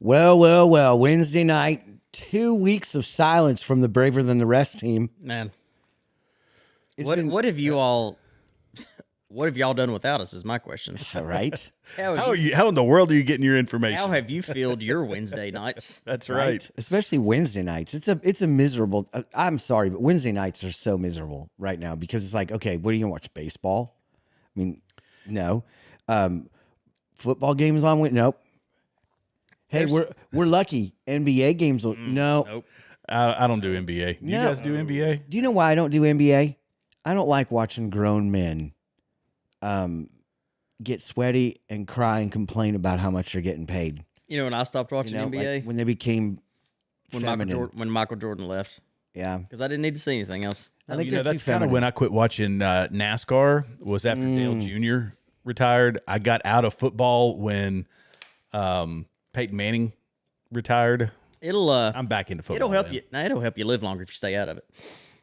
Well. Wednesday night, 2 weeks of silence from the Braver Than the Rest team. Man, It's what been- what have you all? What have y'all done without us? Is my question. All right. How in the world are you getting your information? How have you filled your Wednesday nights? That's right. Especially Wednesday nights. It's a miserable. I'm sorry, but Wednesday nights are so miserable right now because it's like, okay, what are you gonna watch? Baseball? I mean, no. Football games on? Nope. Hey, we're lucky. NBA games. No. Nope. I don't do NBA. Do you guys do NBA? Do you know why I don't do NBA? I don't like watching grown men get sweaty and cry and complain about how much they're getting paid. You know when I stopped watching NBA? Like when they became feminine. When Michael Jordan left. Yeah. Because I didn't need to see anything else. I think You know, that's kind of when I quit watching NASCAR. Was after Dale Jr. retired. I got out of football when Peyton Manning retired. It'll I'm back into football. it'll help then. you. Now it'll help you live longer if you stay out of it.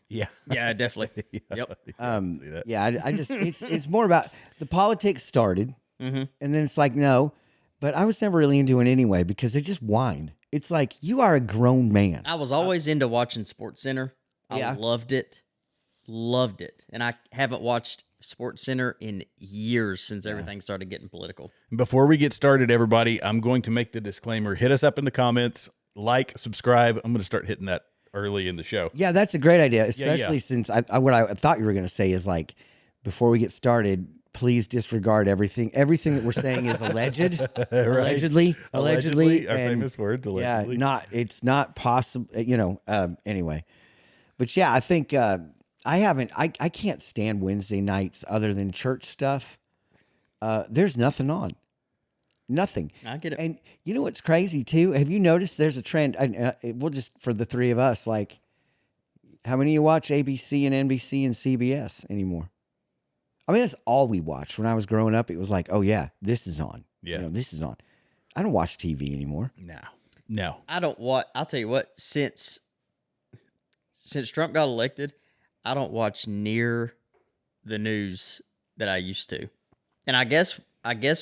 Yeah. Yeah, definitely. Yep. See that. Yeah, I just it's more about the politics started, and then it's like no, but I was never really into it anyway because they just whine. It's like you are a grown man. I was always into watching Sports Center. I loved it, and I haven't watched Sports Center in years since everything started getting political. Before we get started, everybody, I'm going to make the disclaimer. Hit us up in the comments, like, subscribe. I'm going to start hitting that early in the show. Yeah, that's a great idea, especially since what I thought you were going to say is like before we get started, please disregard everything. Everything that we're saying is alleged, allegedly, Our and famous words, allegedly. Yeah, it's not possible. Anyway, but yeah, I think I can't stand Wednesday nights other than church stuff. There's nothing on. Nothing. I get it. And you know what's crazy too? Have you noticed there's a trend? We'll just for the three of us, like, how many of you watch ABC and NBC and CBS anymore? I mean, that's all we watched when I was growing up. It was like, oh yeah, this is on. Yeah. This is on. I don't watch TV anymore. No. I don't watch. I'll tell you what. Since Trump got elected, I don't watch near the news that I used to. And I guess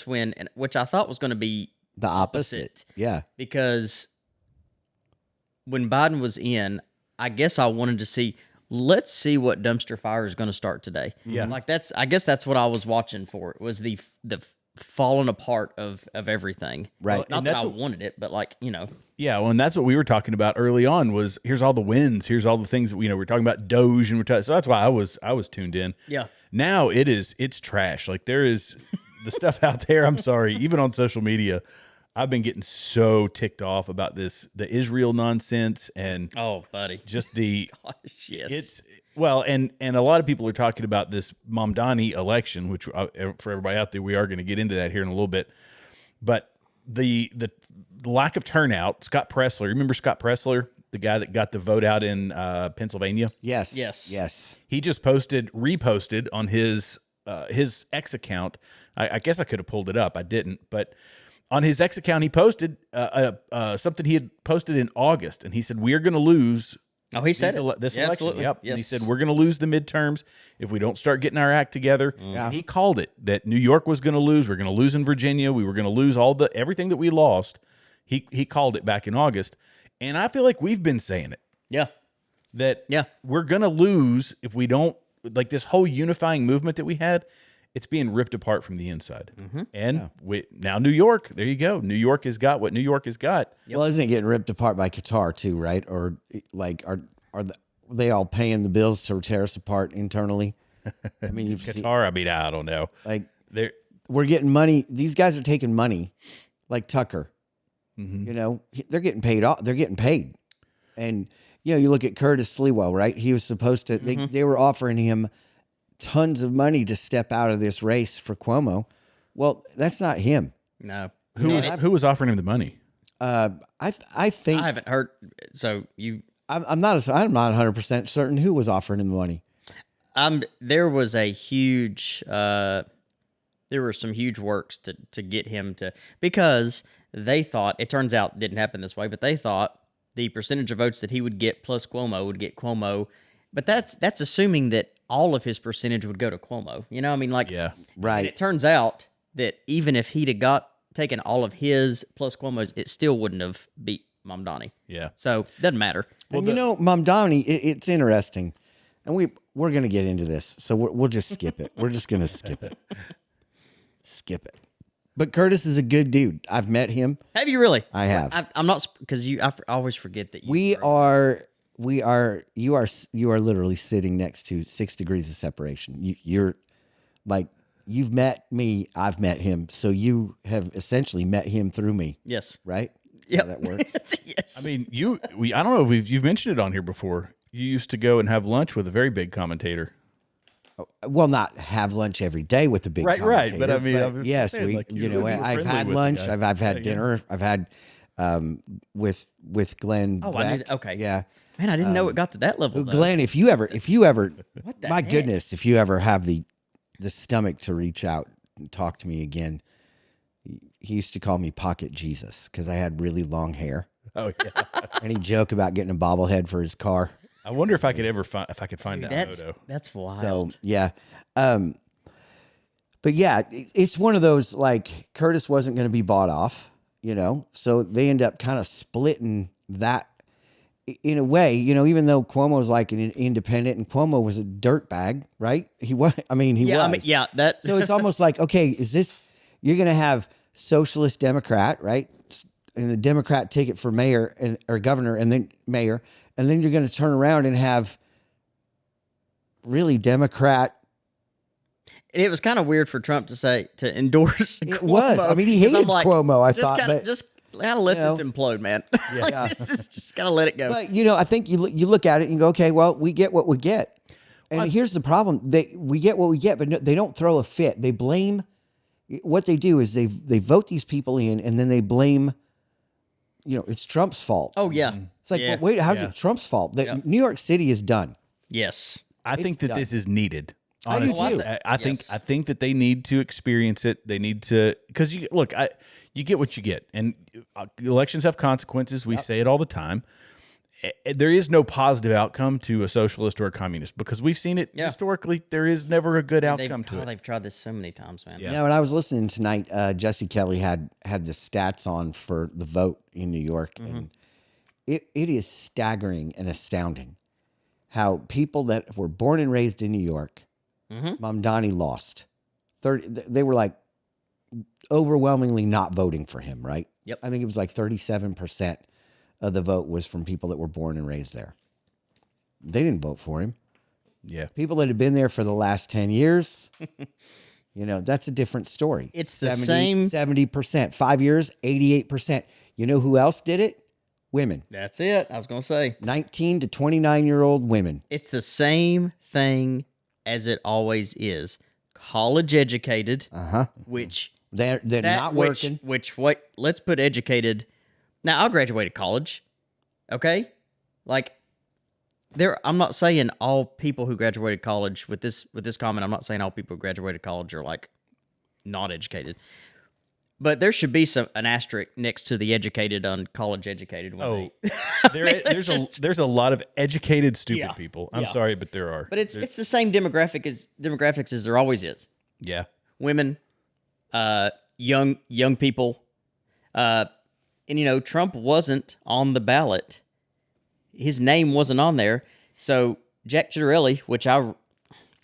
which I thought was going to be The opposite. Yeah. because when Biden was in, I guess I wanted to see. Let's see what dumpster fire is going to start today. Yeah. Like I guess that's what I was watching for. It was the falling apart of everything. Right. Well, not And that that's I what- wanted it, but like, Yeah, well, and that's what we were talking about early on was here's all the wins, here's all the things that we're talking about Doge and so that's why I was tuned in. yeah. Now it's trash. Like there is the stuff out there, I'm sorry, even on social media, I've been getting so ticked off about the Israel nonsense and Oh, buddy. just the Gosh, yes. it's well, and a lot of people are talking about this Mamdani election, which for everybody out there, we are going to get into that here in a little bit. But the lack of turnout, Scott Pressler, remember Scott Pressler, the guy that got the vote out in Pennsylvania? Yes. Yes. He just reposted on his X account. I guess I could have pulled it up. I didn't, but on his X account, he posted something he had posted in August, and he said, "We are going to lose." Oh, he said this Yeah, election. absolutely. Yep. Yes. And he said, we're going to lose the midterms if we don't start getting our act together. Yeah. He called it that New York was going to lose. We're going to lose in Virginia. We were going to lose everything that we lost. He called it back in August. And I feel like we've been saying it. Yeah. That Yeah. we're going to lose if we don't, like this whole unifying movement that we had, it's being ripped apart from the inside. And now New York, there you go. New York has got what New York has got. Well, isn't it getting ripped apart by Qatar too, right? Or like are they all paying the bills to tear us apart internally? I mean, you've seen, Qatar, I mean, I don't know. like They're, we're getting money. These guys are taking money, like Tucker. They're getting paid off. They're getting paid, and you look at Curtis Sliwa, right? He was supposed to. They were offering him tons of money to step out of this race for Cuomo. Well, that's not him. No. who was offering him the money? I think I haven't heard. So I'm not 100% certain who was offering him the money. There was a huge. There were some huge works to get him to, because they thought, it turns out it didn't happen this way, but they thought the percentage of votes that he would get plus Cuomo would get Cuomo. But that's assuming that all of his percentage would go to Cuomo. I mean, like, Yeah. Right. And it turns out that even if he'd have got taken all of his plus Cuomo's, it still wouldn't have beat Mamdani. Yeah. So doesn't matter. And Mamdani, it's interesting, and we're gonna get into this, so we'll just skip it. We're just gonna skip it. Skip it. But Curtis is a good dude. I've met him. Have you really? I have. I'm not because I always forget that you. You are literally sitting next to 6 degrees of separation. You're like, you've met me, I've met him, so you have essentially met him through me. Yes. Right? Yep. That works. Yes. I mean, I don't know if you've mentioned it on here before. You used to go and have lunch with a very big commentator. Well, not have lunch every day with the big Right. commentator, But I mean, I'm yes, saying, we. like, You know, you were I've friendly had with the lunch. guy. I've had Yeah, dinner. I've had with Glenn. Oh, I knew Beck. that. Okay. Yeah. Man, I didn't know it got to that level. Though. Glenn, if you ever, What the my heck? goodness, if you ever have the stomach to reach out and talk to me again, he used to call me Pocket Jesus because I had really long hair, Oh yeah. and he joked about getting a bobblehead for his car. I wonder if I could ever find that photo. That's wild. So yeah, but yeah, it's one of those, like, Curtis wasn't going to be bought off, you know, so they end up kind of splitting that in a way, you know, even though Cuomo's like an independent, and Cuomo was a dirtbag, right? He was. I mean, he was. That. So it's almost like, okay, is this, you're going to have socialist Democrat, right? And the Democrat ticket for mayor or governor, and then mayor, and then you're going to turn around and have really Democrat. And it was kind of weird for Trump to endorse. It Cuomo, was. I mean, he 'cause hated I'm like, Cuomo, I just thought, kinda, but just gotta let this implode, man. Like, Yeah. this is just gotta let it go. But, you know, I think you look at it and you go, okay, well, we get what we get. And here's the problem. We get what we get, but no, they don't throw a fit. They blame. What they do is they vote these people in, and then they blame, you know, it's Trump's fault. Oh yeah. It's like, Yeah. well, wait, how's Yeah. it Trump's fault? That Yep. New York City is done. Yes. I think that done. this is needed. I do Honestly, too. I think Yes. I think that they need to experience it. They need to, because you look, you get what you get, and elections have consequences. We say it all the time. There is no positive outcome to a socialist or a communist because we've seen it historically. There is never a good outcome to it. They've tried this so many times, man. Yeah. Yeah, when I was listening tonight, Jesse Kelly had the stats on for the vote in New York, and it is staggering and astounding how people that were born and raised in New York, Mamdani lost. They were like overwhelmingly not voting for him, right? Yep. I think it was like 37% of the vote was from people that were born and raised there. They didn't vote for him. Yeah, People that had been there for the last 10 years, you know, that's a different story. It's the same- 70%. 5 years, 88%. You know who else did it? Women. That's it. I was gonna say 19 to 29-year-old women. it's the same thing as it always is. College educated, which They're that not working. What? Let's put educated. Now I graduated college. Okay, like I'm not saying all people who graduated college with this comment. I'm not saying all people who graduated college are like not educated. But there should be an asterisk next to the educated on college educated. When there's a lot of educated stupid Yeah. people. I'm Yeah. sorry, but there are. but it's the same demographics as there always is. Yeah, Women, young people, and you know Trump wasn't on the ballot. His name wasn't on there. So Jack Ciattarelli,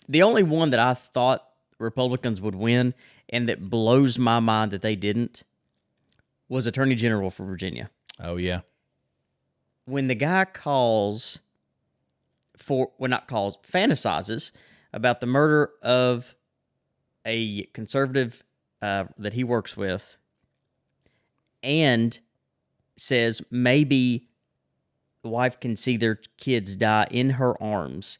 the only one that I thought Republicans would win, and that blows my mind that they didn't, was Attorney General for Virginia. oh yeah, When the guy fantasizes about the murder of a conservative that he works with, and says maybe the wife can see their kids die in her arms,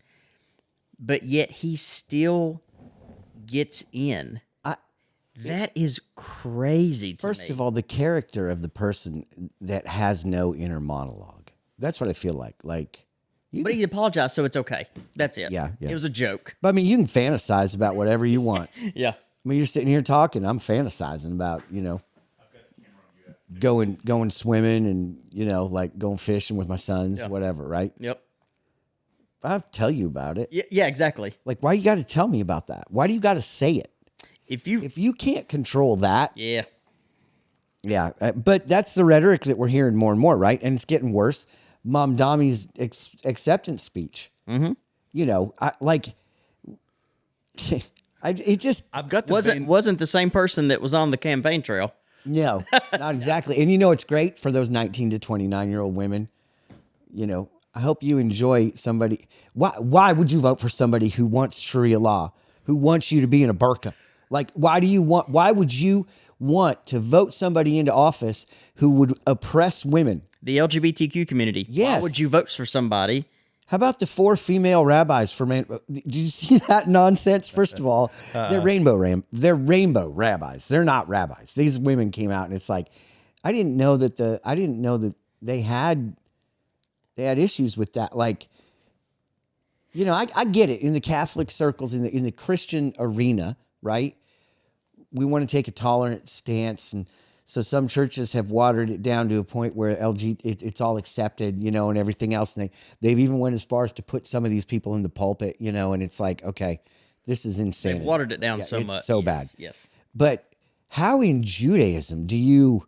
but yet he still gets in. That is crazy to me. First of all, the character of the person that has no inner monologue. That's what I feel like. Like, But he apologized, so it's okay. That's it. Yeah. It was a joke. but I mean, you can fantasize about whatever you want. Yeah. I mean, you're sitting here talking. I'm fantasizing about, you know, going swimming and, you know, like going fishing with my sons, whatever, right? Yep. I'll tell you about it. Yeah, exactly. Like, why you got to tell me about that? Why do you got to say it? If you If you can't control that, Yeah. Yeah, but that's the rhetoric that we're hearing more and more, right? And it's getting worse. Mamdani's acceptance speech. Mm-hmm. You know, I've got the wasn't the same person that was on the campaign trail. No, not exactly. And you know, it's great for those 19 to 29-year-old women. You know, I hope you enjoy somebody. Why would you vote for somebody who wants Sharia law, who wants you to be in a burqa? Like, why would you want to vote somebody into office who would oppress women? The LGBTQ community. Yes. Why would you vote for somebody? How about the 4 female rabbis for man? Did you see that nonsense? First of all, they're rainbow rabbis. They're not rabbis. These women came out and it's like, I didn't know that they had issues with that. Like, you know, I get it in the Catholic circles, in the Christian arena, right? We want to take a tolerant stance, and so some churches have watered it down to a point where it's all accepted, you know, and everything else. And they've even went as far as to put some of these people in the pulpit, you know, and it's like, okay, this is insane. They've watered it down so it's much. so bad. Yes. But how in Judaism do you,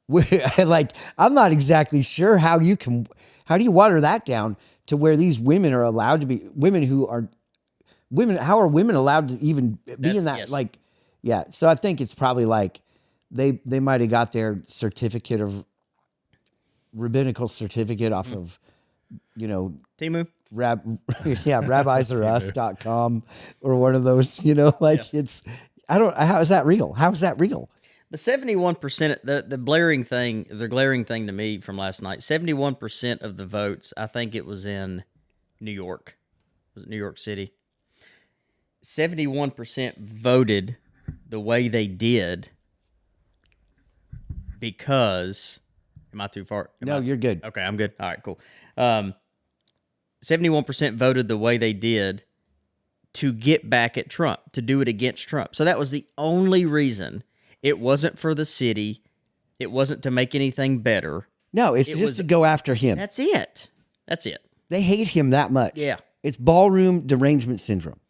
like, I'm not exactly sure how do you water that down to where these women are allowed to be how are women allowed to even be in that? Yes. Like, yeah. So I think it's probably like they might have got their rabbinical certificate off of, you know, Timu. rabbisorus.com or one of those, you know, like how is that real? How is that real? But 71%, the glaring thing to me from last night, 71% of the votes, I think it was in New York. Was it New York City? 71% voted the way they did because, am I too far? You're good. Okay, I'm good. All right, cool. 71% voted the way they did to get back at Trump, to do it against Trump. So that was the only reason. It wasn't for the city. It wasn't to make anything better. No, it's just to go after him. That's it. They hate him that much. Yeah. It's ballroom derangement syndrome.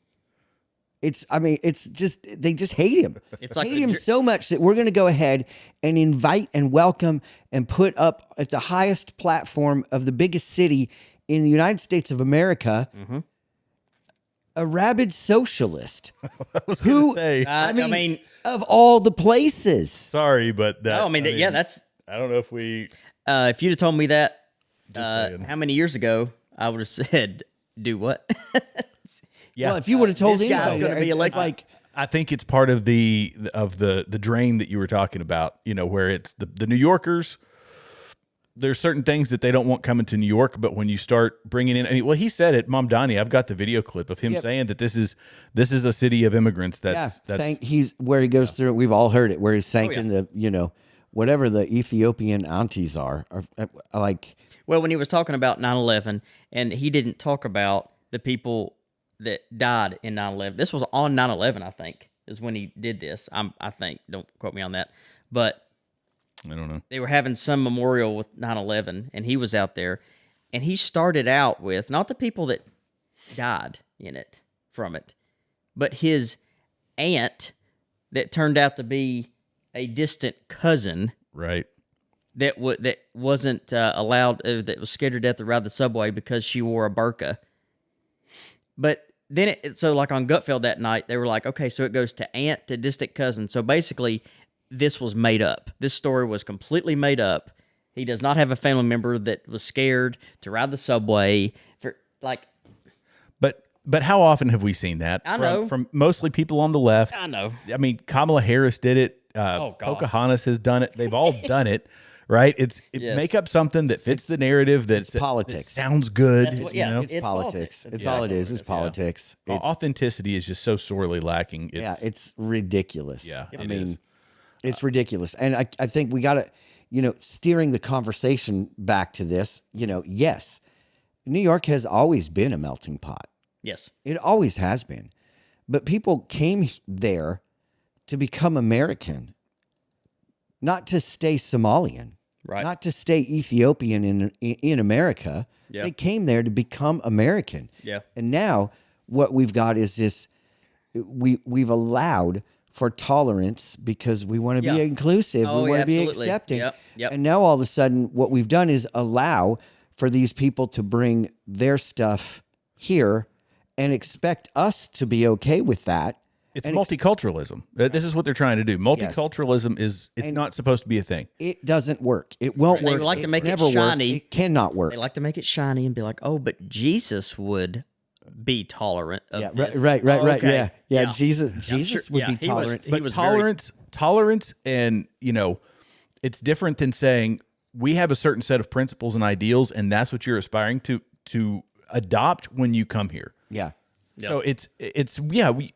They just hate him. It's like hate him so much that we're going to go ahead and invite and welcome and put up at the highest platform of the biggest city in the United States of America, a rabid socialist. I was going to say. I mean, of all the places. Sorry, but that. No, I mean, that's. I don't know if we. If you'd have told me that saying. how many years ago, I would have said, "Do what?" Yeah. Well, if you would have told this guy's anybody, going to be elected. like, I think it's part of the drain that you were talking about, you know, where it's the New Yorkers. There's certain things that they don't want coming to New York, but when you start bringing in, he said it, Mamdani. I've got the video clip of him saying that this is a city of immigrants. He's where he goes through it. We've all heard it, where he's thanking the, you know, whatever the Ethiopian aunties are like. Well, when he was talking about 9/11, and he didn't talk about the people that died in 9/11. This was on 9/11, I think, is when he did this. I think, don't quote me on that, but I don't know. They were having some memorial with 9/11, and he was out there, and he started out with not the people that died from it, but his aunt that turned out to be a distant cousin, right? That wasn't allowed, that was scared to death to ride the subway because she wore a burqa. But then, so like on Gutfeld that night, they were like, okay, so it goes to aunt to distant cousin. So basically, this was made up. This story was completely made up. He does not have a family member that was scared to ride the subway for like. But how often have we seen that? I know. From mostly people on the left. I know. I mean, Kamala Harris did it. Pocahontas has done it. They've all done it. Right? Yes. Make up something that fits the narrative. That's politics. That sounds good. That's what, you know? It's politics. It's all it is. It's politics. It's, authenticity is just so sorely lacking. It's ridiculous. Yeah, I mean, it's ridiculous. And I think we got to, you know, steering the conversation back to this, you know, yes, New York has always been a melting pot. Yes. It always has been. But people came there to become American, not to stay Somalian. Right. Not to stay Ethiopian in America. Yeah. They came there to become American. Yeah. And now what we've got is this, we've allowed for tolerance because we want to Yeah. be inclusive. Oh, we want to be absolutely. accepting. Yep. And now all of a sudden, what we've done is allow for these people to bring their stuff here and expect us to be okay with that. It's And multiculturalism. This is what they're trying to do. Multiculturalism it's not supposed to be a thing. It doesn't work. It won't They work. like to It's make it never worked. shiny. It cannot work. They like to make it shiny and be like, oh, but Jesus would be tolerant of Yeah, this. right. Okay. Yeah. Jesus sure. would Yeah, be he was- tolerant. he But was very- tolerance, and it's different than saying we have a certain set of principles and ideals, and that's what you're aspiring to adopt when you come here. Yeah. So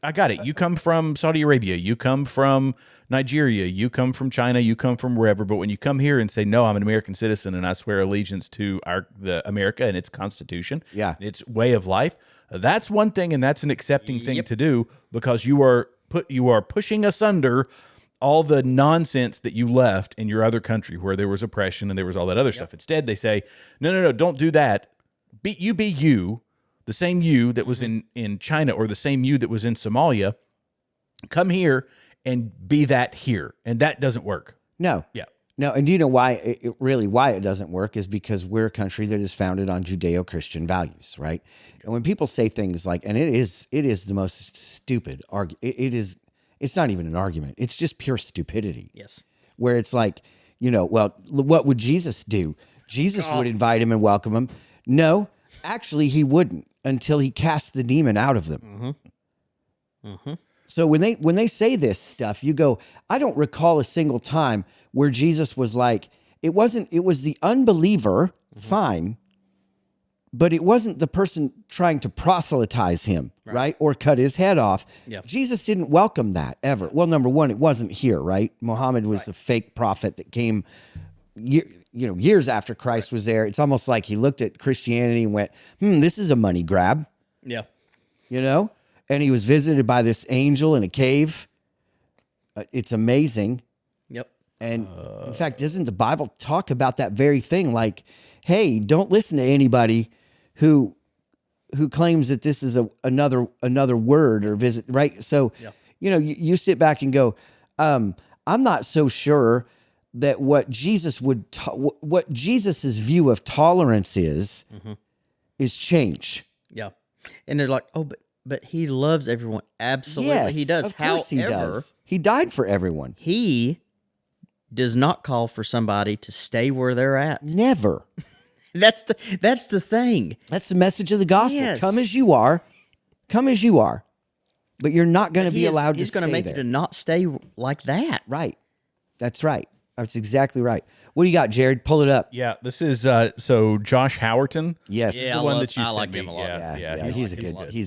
I got it. You come from Saudi Arabia, you come from Nigeria, you come from China, you come from wherever. But when you come here and say, no, I'm an American citizen and I swear allegiance to the America and its Constitution, Yeah. its way of life, that's one thing, and that's an accepting thing to do because you are pushing asunder all the nonsense that you left in your other country where there was oppression and there was all that other stuff. Instead, they say, no, don't do that. Be you. The same you that was in China or the same you that was in Somalia, come here and be that here. And that doesn't work. No. Yeah. No, and do you know why why it doesn't work is because we're a country that is founded on Judeo-Christian values, right? And when people say things like, and it is the most stupid argument. It's not even an argument. It's just pure stupidity. Yes. Where it's like, well, what would Jesus do? Jesus would invite him and welcome him. No, actually he wouldn't until he cast the demon out of them. So when they say this stuff, you go, I don't recall a single time where Jesus was like, it was the unbeliever, fine, but it wasn't the person trying to proselytize him, right? Or cut his head off. Yeah. Jesus didn't welcome that ever. Well, number one, it wasn't here, right? Muhammad was a fake prophet that came years after Christ was there. It's almost like he looked at Christianity and went, this is a money grab, Yeah. And he was visited by this angel in a cave. It's amazing. Yep. And in fact, doesn't the Bible talk about that very thing? Like, hey, don't listen to anybody who claims that this is another word or visit, right? So, you sit back and go, I'm not so sure that what Jesus what Jesus's view of tolerance is change. Yeah. And they're like, oh, but he loves everyone. Absolutely. Yes, he does. of course he However, does. He died for everyone. he does not call for somebody to stay where they're at. Never. That's the thing. That's the message of the gospel. Yes. Come as you are. Come as you are. But you're not going to be allowed to He's going stay to make there. you to not stay like that. Right. That's right. That's exactly right. What do you got, Jared? Pull it up. Yeah, this is so Josh Howerton. Yes. Yeah, the one that you I sent like me. him a lot. Yeah, he's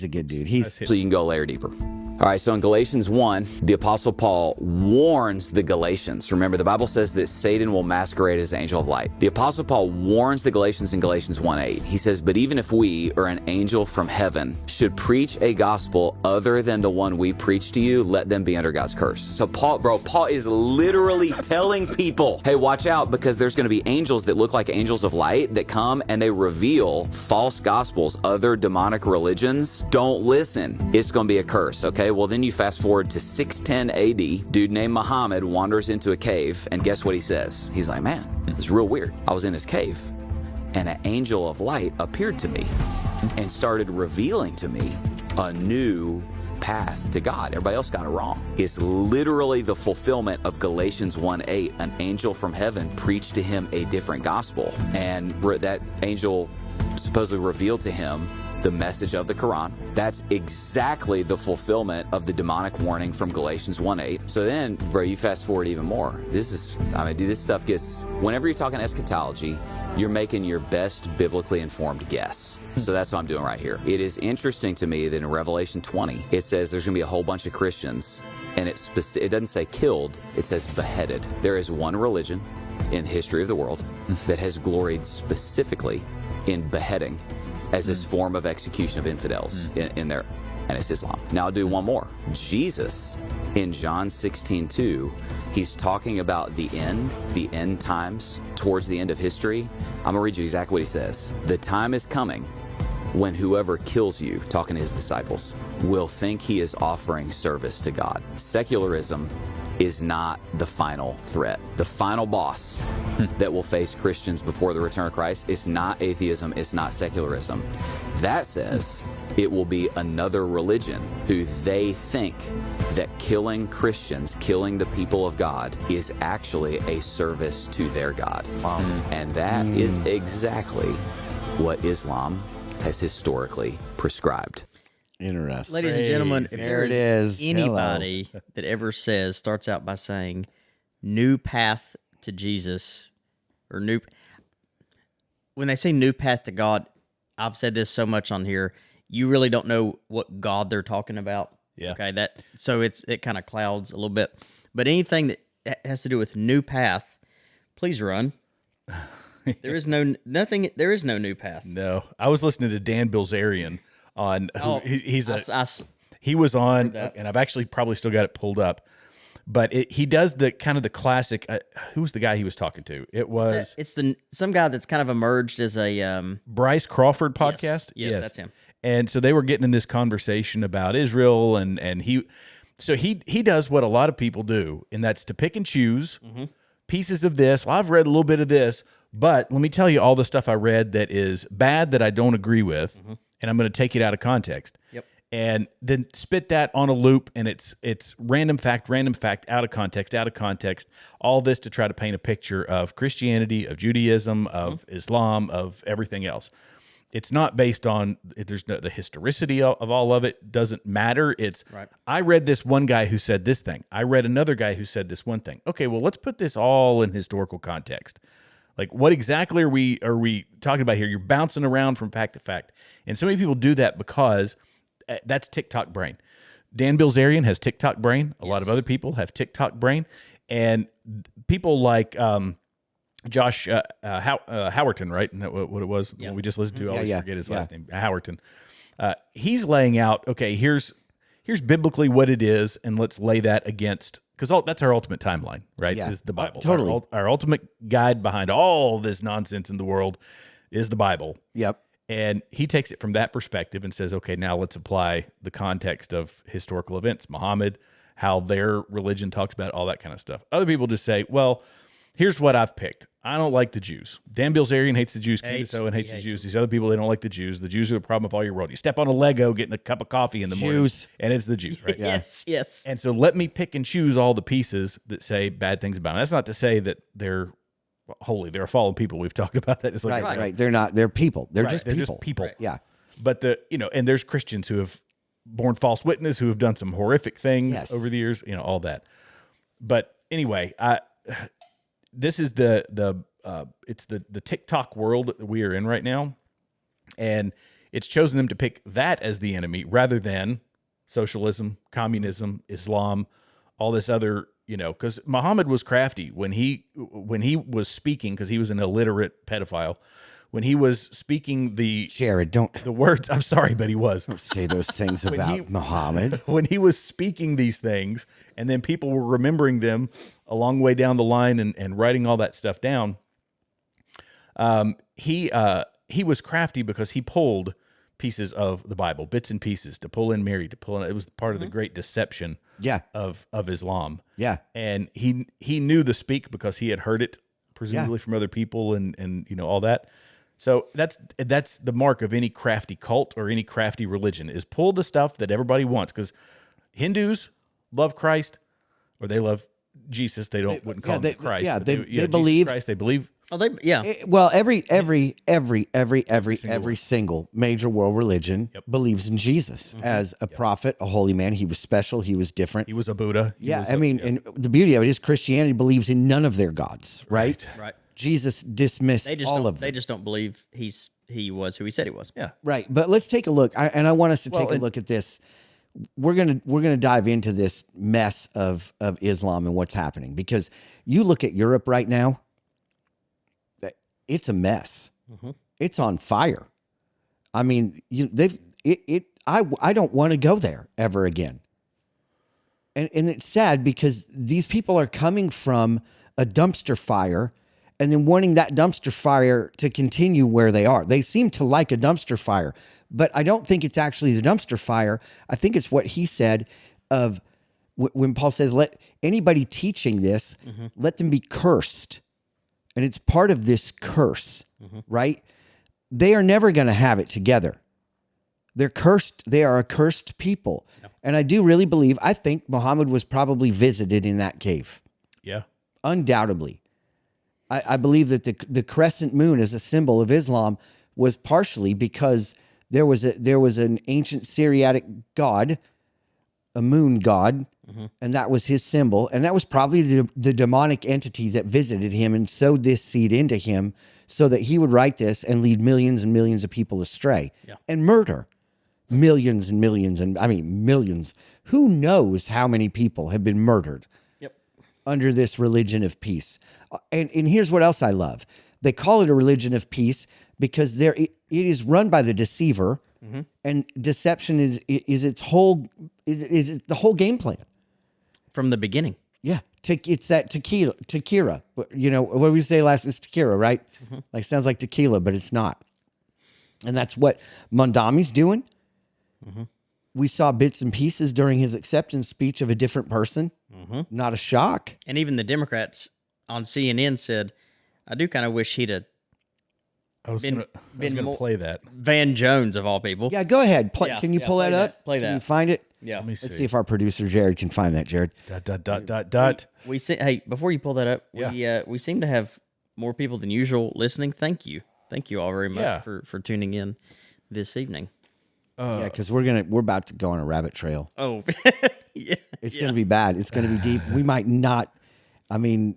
a good dude. He's So you can go a layer deeper. All right, so in Galatians 1, the Apostle Paul warns the Galatians. Remember, the Bible says that Satan will masquerade as angel of light. The Apostle Paul warns the Galatians in Galatians 1:8. He says, but even if we or an angel from heaven should preach a gospel other than the one we preach to you, let them be under God's curse. So Paul is literally telling people, hey, watch out, because there's going to be angels that look like angels of light that come and they reveal false gospels, other demonic religions. Don't listen. It's going to be a curse, okay? Well, then you fast forward to 610 AD. Dude named Muhammad wanders into a cave, and guess what he says? He's like, man, it's real weird. I was in his cave, and an angel of light appeared to me and started revealing to me a new path to God. Everybody else got it wrong. It's literally the fulfillment of Galatians 1:8. An angel from heaven preached to him a different gospel, and that angel supposedly revealed to him the message of the Quran. That's exactly the fulfillment of the demonic warning from Galatians 1:8. So then, bro, you fast forward even more. This stuff gets, whenever you're talking eschatology, you're making your best biblically informed guess. So that's what I'm doing right here. It is interesting to me that in Revelation 20, it says there's going to be a whole bunch of Christians, and it doesn't say killed, it says beheaded. There is one religion in the history of the world that has gloried specifically in beheading as this form of execution of infidels in there, and it's Islam. Now I'll do one more. Jesus, in John 16:2, he's talking about the end times, towards the end of history. I'm gonna read you exactly what he says. The time is coming when whoever kills you, talking to his disciples, will think he is offering service to God. Secularism is not the final threat. The final boss that will face Christians before the return of Christ is not atheism, it's not secularism. That says it will be another religion who they think that killing Christians, killing the people of God, is actually a service to their God. Wow. And that is exactly what Islam has historically prescribed. Interesting. Ladies and gentlemen, if There there it is is. anybody that ever starts out by saying new path to Jesus or when they say new path to God, I've said this so much on here, you really don't know what God they're talking about. Yeah. Okay. So it kind of clouds a little bit, but anything that has to do with new path, please run. There is no new path. No, I was listening to Dan Bilzerian on. He was on, and I've actually probably still got it pulled up. But he does the kind of the classic. Who was the guy he was talking to? It was some guy that's kind of emerged as a Bryce Crawford podcast. Yes, that's him. And so they were getting in this conversation about Israel, and he does what a lot of people do, and that's to pick and choose pieces of this. Well, I've read a little bit of this. But let me tell you all the stuff I read that is bad that I don't agree with, and I'm going to take it out of context. Yep. And then spit that on a loop, and it's random fact, out of context, all this to try to paint a picture of Christianity, of Judaism, of Islam, of everything else. It's not based on, the historicity of all of it doesn't matter. It's, right. I read this one guy who said this thing. I read another guy who said this one thing. Okay, well, let's put this all in historical context. Like, what exactly are we talking about here? You're bouncing around from fact to fact. And so many people do that because that's TikTok brain. Dan Bilzerian has TikTok brain. A lot of other people have TikTok brain. And people like Josh Howerton, right? Isn't that what it was? Yeah. What we just listened to? I always forget his last name. Howerton. He's laying out, okay, here's biblically what it is, and let's lay that against, because that's our ultimate timeline, right? Yeah. Is the Bible. Totally. Our ultimate guide behind all this nonsense in the world is the Bible. Yep. And he takes it from that perspective and says, okay, now let's apply the context of historical events, Muhammad, how their religion talks about all that kind of stuff. Other people just say, well, here's what I've picked. I don't like the Jews. Dan Bilzerian hates the Jews. Candace Owen hates the Jews. These other people, they don't like the Jews. The Jews are the problem of all your world. You step on a Lego getting a cup of coffee in the morning, and it's the Jews, right? Yes. And so let me pick and choose all the pieces that say bad things about them. That's not to say that they're holy. They're fallen people. We've talked about that. It's like Right. They're not. They're people. They're just people. Just people. Right. Yeah. But and there's Christians who have borne false witness, who have done some horrific things over the years, all that. But anyway, this is it's the TikTok world that we are in right now, and it's chosen them to pick that as the enemy rather than socialism, communism, Islam, all this other, because Muhammad was crafty when he was speaking, because he was an illiterate pedophile. When he was speaking Jared, the words, I'm sorry, but he was. don't say those things about Muhammad. When he was speaking these things, and then people were remembering them a long way down the line and writing all that stuff down, he was crafty because he pulled pieces of the Bible, bits and pieces, to pull in Mary, it was part of the great deception of Islam. Yeah. And he knew the speak because he had heard it presumably from other people and all that. So that's the mark of any crafty cult or any crafty religion, is pull the stuff that everybody wants, because Hindus love Christ, or they love Jesus. They wouldn't call him Christ. Yeah, but they Jesus believe Christ. They believe. Oh, they Well, every single major world religion believes in Jesus as a prophet, a holy man. He was special. He was different. He was a Buddha. And the beauty of it is Christianity believes in none of their gods, right? Right. Jesus dismissed all of them. They just don't believe he was who he said he was. Yeah. Right. But let's take a look. I want us to take a look at this. We're gonna dive into this mess of Islam and what's happening, because you look at Europe right now. It's a mess. It's on fire. I mean, I don't want to go there ever again. And it's sad because these people are coming from a dumpster fire, and then wanting that dumpster fire to continue where they are. They seem to like a dumpster fire, but I don't think it's actually the dumpster fire. I think it's what he said of when Paul says, let anybody teaching this, let them be cursed. And it's part of this curse, right? They are never going to have it together. They're cursed. They are a cursed people. Yeah. And I do really believe, I think Muhammad was probably visited in that cave. Yeah. Undoubtedly. I believe that the crescent moon as a symbol of Islam was partially because there was an ancient Syriac god, a moon god, and that was his symbol. And that was probably the demonic entity that visited him and sowed this seed into him so that he would write this and lead millions and millions of people astray and murder millions and millions. And I mean, millions. Who knows how many people have been murdered under this religion of peace? And here's what else I love. They call it a religion of peace because it is run by the deceiver, and deception is its whole is the whole game plan from the beginning. Yeah, it's that tequila. You know what we say last is tequila, right? Like sounds like tequila, but it's not. And that's what Mamdani's doing. We saw bits and pieces during his acceptance speech of a different person. Not a shock. And even the Democrats on CNN said, "I do kind of wish he'd have." I was going to play that. Van Jones of all people. Yeah, go ahead. Yeah, can you pull that up? Play that. Can you find it? Yeah. Let me see. Let's see if our producer Jared can find that. Jared. ... We see. Hey, before you pull that up, we seem to have more people than usual listening. Thank you all very much for tuning in this evening. Yeah, because we're about to go on a rabbit trail. Oh, yeah. It's going to be bad. It's going to be deep. We might not. I mean,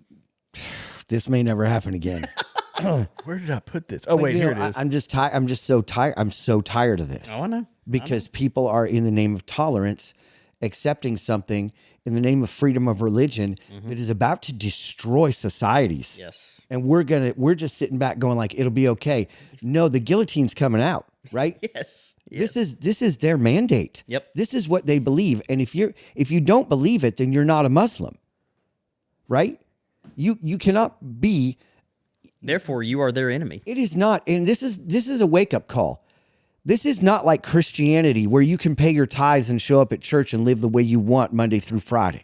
this may never happen again. Where did I put this? Oh, wait, here it is. I'm just tired. I'm just so tired. I'm so tired of this. Oh, I know. Because people are, in the name of tolerance, accepting something in the name of freedom of religion that is about to destroy societies. Yes. And we're just sitting back going like, it'll be okay. No, the guillotine's coming out, right? Yes. This is their mandate. Yep. This is what they believe. And if you don't believe it, then you're not a Muslim. Right? You cannot be. Therefore, you are their enemy. It is not. And this is a wake-up call. This is not like Christianity where you can pay your tithes and show up at church and live the way you want Monday through Friday.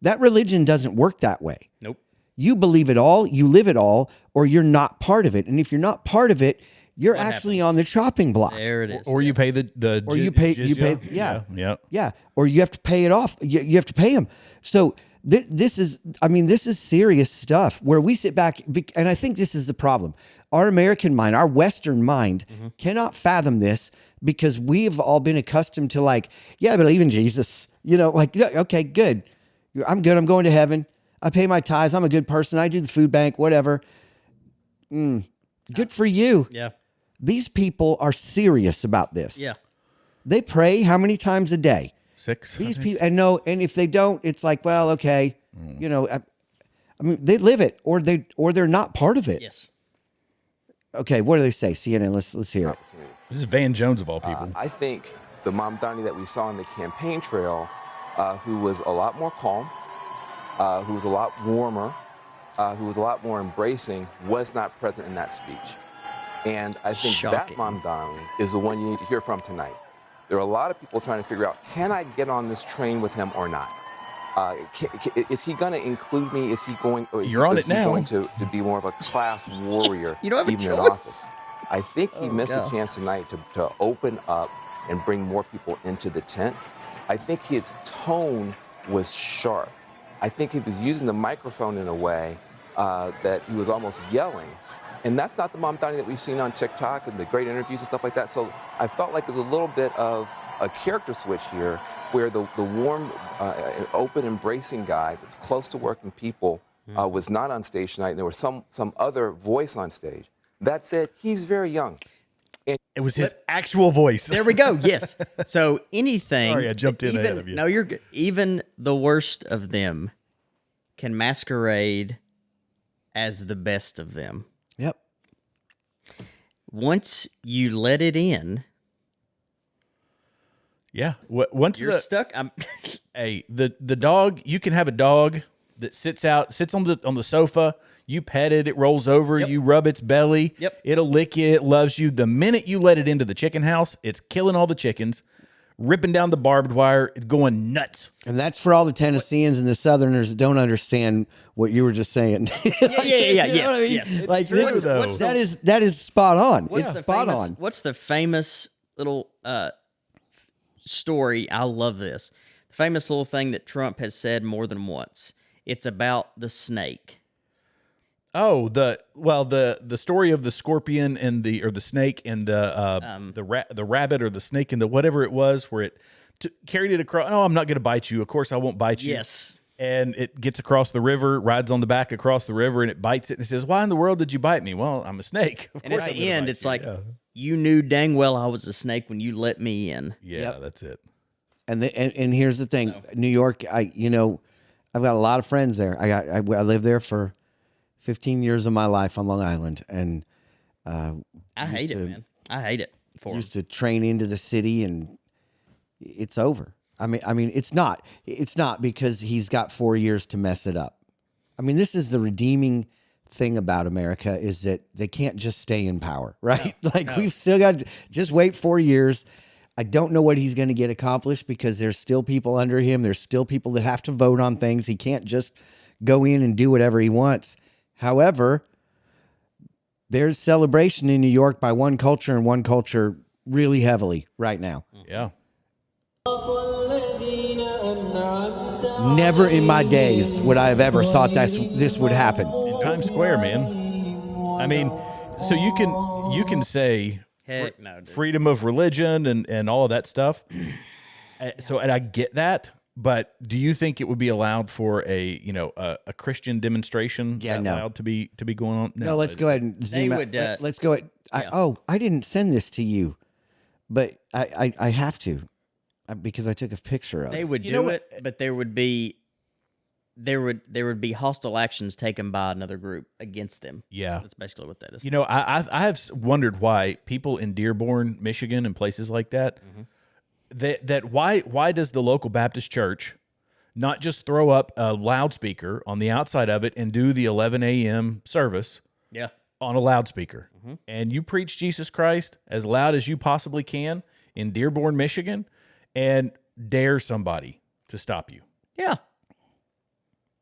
That religion doesn't work that way. Nope. You believe it all, you live it all, or you're not part of it. And if you're not part of it, you're actually on the chopping block. There it is. Or you pay the or you pay yeah. Or you have to pay it off. You have to pay them. So this is serious stuff where we sit back, and I think this is the problem. Our American mind, our Western mind cannot fathom this because we've all been accustomed to like, yeah, I believe in Jesus. You know, like, okay, good. I'm good. I'm going to heaven. I pay my tithes. I'm a good person. I do the food bank, whatever. Good for you. Yeah. These people are serious about this. Yeah. They pray how many times a day? 6. These people, and if they don't, it's like, well, okay, you know, I mean, they live it, or they're not part of it. Yes. Okay, what do they say? CNN, let's hear it. This is Van Jones of all people. I think the Mamdani that we saw on the campaign trail, who was a lot more calm, who was a lot warmer, who was a lot more embracing, was not present in that speech. And I think that Mamdani is the one you need to hear from tonight. There are a lot of people trying to figure out, can I get on this train with him or not? Is he going to include me? Is he going? Or is You're on it now. Going to be more of a class warrior? You don't have even a in choice. office? I think he missed a chance tonight to open up and bring more people into the tent. I think his tone was sharp. I think he was using the microphone in a way that he was almost yelling. And that's not the Mamdani that we've seen on TikTok and the great interviews and stuff like that. So I felt like there's a little bit of a character switch here where the warm, open, embracing guy that's close to working people was not on stage tonight. And there was some other voice on stage. That said, he's very young. It was his actual voice. There we go. Yes. So anything. Sorry, I jumped in ahead of you. No, you're good. Even the worst of them can masquerade as the best of them. Yep. Once you let it in, yeah. Once you're stuck. Hey, the dog. You can have a dog that sits on the sofa. You pet it, it rolls over, you rub its belly. Yep. It'll lick you, it loves you. The minute you let it into the chicken house, it's killing all the chickens, ripping down the barbed wire, it's going nuts. And that's for all the Tennesseans and the Southerners that don't understand what you were just saying. Yes. Like true, this, though. that is spot on. What's It's the spot famous, on. What's the famous little story? I love this. The famous little thing that Trump has said more than once. It's about the snake. Oh, the story of the scorpion and the snake and the rabbit or the snake and the whatever it was, where it carried it across. Oh, I'm not going to bite you. Of course, I won't bite you. Yes. And it gets across the river, rides on the back across the river, and it bites it and it says, "Why in the world did you bite me?" Well, I'm a snake. Of And course at I'm the gonna end, bite it's you. like, Yeah. you knew dang well I was a snake when you let me in. Yeah, that's it. And here's the thing, New York. I've got a lot of friends there. I lived there for 15 years of my life on Long Island, and I hate it, man. I hate it for him. used to train into the city, and it's over. I mean, it's not because he's got 4 years to mess it up. I mean, this is the redeeming thing about America, is that they can't just stay in power, right? We've still got to just wait 4 years. I don't know what he's going to get accomplished because there's still people under him. There's still people that have to vote on things. He can't just go in and do whatever he wants. However, there's celebration in New York by one culture and one culture really heavily right now. Yeah. Never in my days would I have ever thought this would happen. In Times Square, man. I mean, so you can say Heck no, dude. freedom of religion and all of that stuff. And I get that, but do you think it would be allowed for a Christian demonstration allowed to be going on? No, let's go ahead and zoom out. Let's go ahead. I didn't send this to you, but I have to because I took a picture of it. They would do it, but there would be hostile actions taken by another group against them. Yeah. That's basically what that is. I have wondered why people in Dearborn, Michigan, and places like that, why does the local Baptist church not just throw up a loudspeaker on the outside of it and do the 11 a.m. service on a loudspeaker? And you preach Jesus Christ as loud as you possibly can in Dearborn, Michigan, and dare somebody to stop you. Yeah.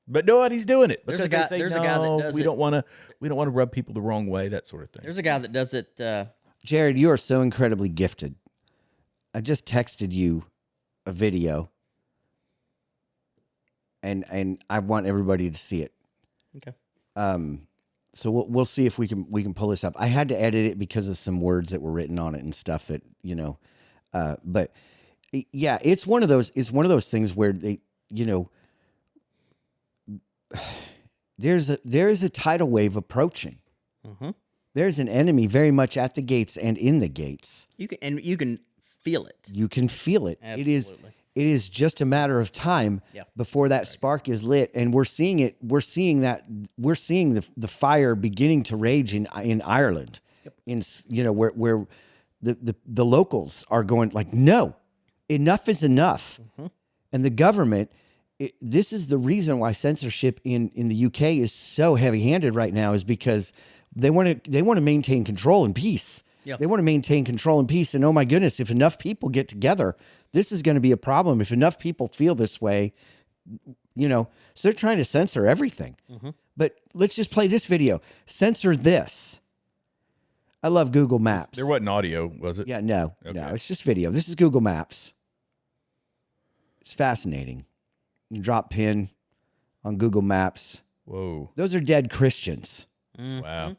But nobody's doing it There's because a guy- they say, there's a no, guy that does we it." don't want to rub people the wrong way, that sort of thing. There's a guy that does it. Jared, you are so incredibly gifted. I just texted you a video, and I want everybody to see it. Okay. So we'll see if we can pull this up. I had to edit it because of some words that were written on it and stuff that but yeah, it's one of those things where they there's a tidal wave approaching. There's an enemy very much at the gates and in the gates. You can feel it. You can feel it. Absolutely. It is just a matter of time before that spark is lit, and we're seeing it. We're seeing the fire beginning to rage in Ireland, where the locals are going like, no, enough is enough, and the government. This is the reason why censorship in the UK is so heavy-handed right now, is because they want to maintain control and peace. Yeah. They want to maintain control and peace. And oh my goodness, if enough people get together, this is going to be a problem. If enough people feel this way, so they're trying to censor everything. But let's just play this video. Censor this. I love Google Maps. There wasn't audio, was it? Yeah, no, Okay. it's just video. This is Google Maps. It's fascinating. You drop pin on Google Maps. Whoa. Those are dead Christians. Wow.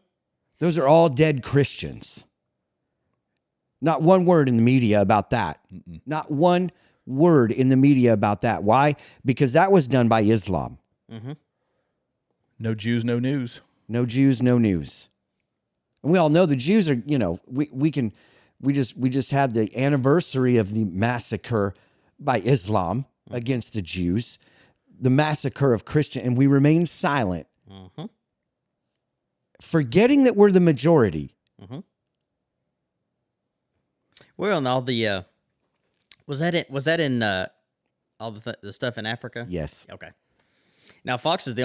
Those are all dead Christians. Not one word in the media about that. Not one word in the media about that. Why? Because that was done by Islam. No Jews, no news. No Jews, no news. And we all know the Jews are, we just had the anniversary of the massacre by Islam against the Jews, the massacre of Christian, and we remain silent. Forgetting that we're the majority. Well, and all the was that in all the stuff in Africa? Yes. Okay. Now Fox is the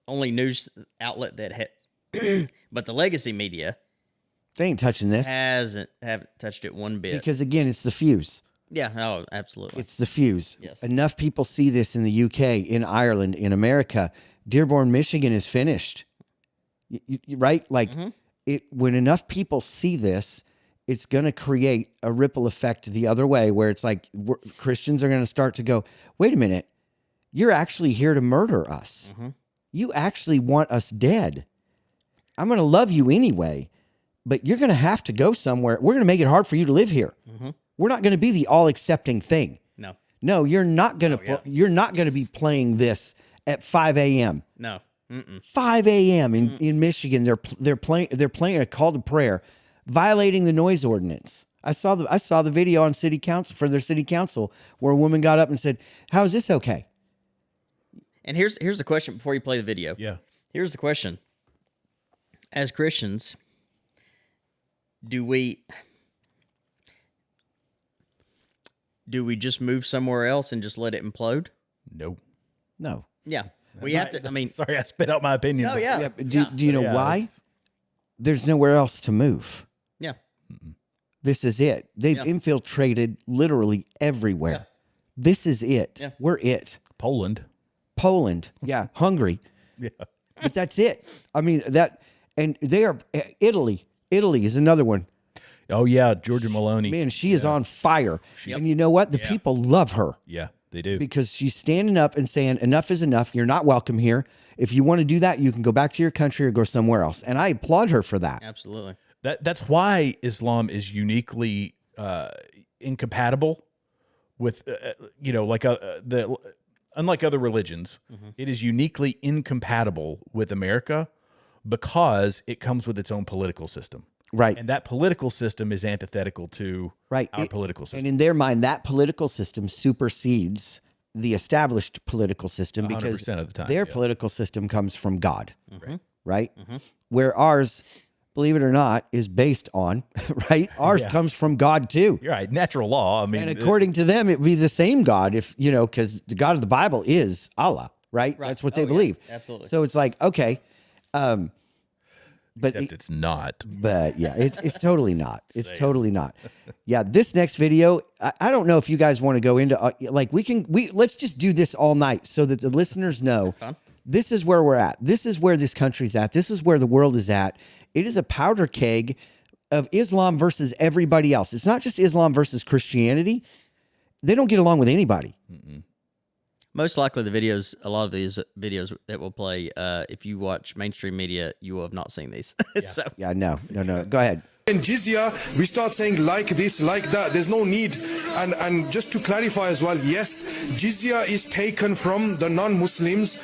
only news outlet that has, but the legacy media They ain't touching this haven't touched it one bit. because again, it's the fuse. Yeah, oh, absolutely. It's the fuse. Yes. Enough people see this in the UK, in Ireland, in America. Dearborn, Michigan is finished. Right? Like when enough people see this, it's going to create a ripple effect the other way where it's like Christians are going to start to go, wait a minute, you're actually here to murder us. You actually want us dead. I'm going to love you anyway, but you're going to have to go somewhere. We're going to make it hard for you to live here. We're not going to be the all accepting thing. No, you're not going to. You're not going to be playing this at 5 a.m. No, 5 a.m. in Michigan. They're playing a call to prayer, violating the noise ordinance. I saw the video on city council for their city council where a woman got up and said, "How is this okay?" and here's the question before you play the video. Yeah. Here's the question: as Christians, do we just move somewhere else and just let it implode? No. No. Yeah, we have to. I mean, Sorry, I spit out my opinion. oh yeah, Yeah, but do you know why? There's nowhere else to move. yeah. This is it. They've infiltrated literally everywhere. Yeah. This is it. Yeah. We're it. Poland. Poland. Yeah. Hungary. Yeah. But that's it. I mean, and they are, Italy. Italy is another one. Oh yeah, Georgia Maloney. Man, she is on fire. And you know what? The people love her Yeah, they do. because she's standing up and saying, enough is enough. You're not welcome here. If you want to do that, you can go back to your country or go somewhere else. And I applaud her for that. Absolutely. That's why Islam is uniquely incompatible with unlike other religions. It is uniquely incompatible with America because it comes with its own political system. Right. And that political system is antithetical to Right. our political system. And in their mind, that political system supersedes the established political system because 100% of the time, their yeah. political system comes from God, right? Where ours, believe it or not, is based on, right? Ours comes from God too. You're right. Natural law. I mean, And according to them, it would be the same God if, because the God of the Bible is Allah, right? That's what they believe. Absolutely. So it's like, okay. But except it's not. But yeah, it's totally not. It's totally not. Yeah, this next video, I don't know if you guys want to go into let's just do this all night so that the listeners know this is where we're at. This is where this country's at. This is where the world is at. It is a powder keg of Islam versus everybody else. It's not just Islam versus Christianity. They don't get along with anybody. Most likely, a lot of these videos that will play, if you watch mainstream media, you will have not seen these. So, Yeah, no. Go ahead. In jizya, we start saying like this, like that. There's no need. And just to clarify as well, yes, jizya is taken from the non-Muslims.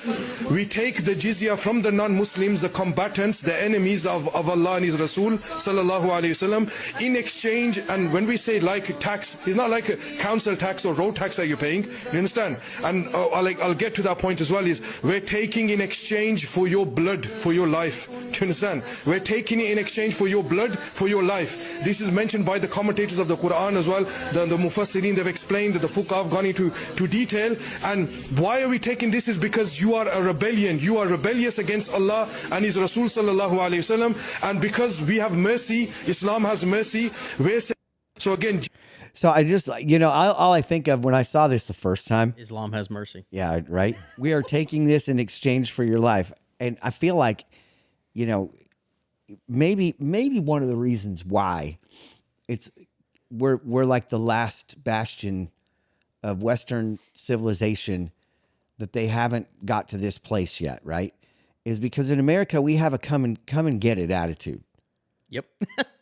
We take the jizya from the non-Muslims, the combatants, the enemies of Allah and His Rasul, sallallahu alayhi wasallam, in exchange. And when we say like tax, it's not like a council tax or road tax that you're paying. You understand? And I'll get to that point as well, is we're taking in exchange for your blood, for your life. Do you understand? We're taking it in exchange for your blood, for your life. This is mentioned by the commentators of the Quran as well. The Mufassirin, they've explained that the Fuqaha have gone into detail. And why are we taking this is because you are a rebellion. You are rebellious against Allah and His Rasul sallallahu alayhi wasallam. And because we have mercy, Islam has mercy. So again... So I just, all I think of when I saw this the first time. Islam has mercy. Yeah, right. We are taking this in exchange for your life. And I feel like, maybe one of the reasons why we're like the last bastion of Western civilization that they haven't got to this place yet, right? Is because in America we have a come and get it attitude. Yep.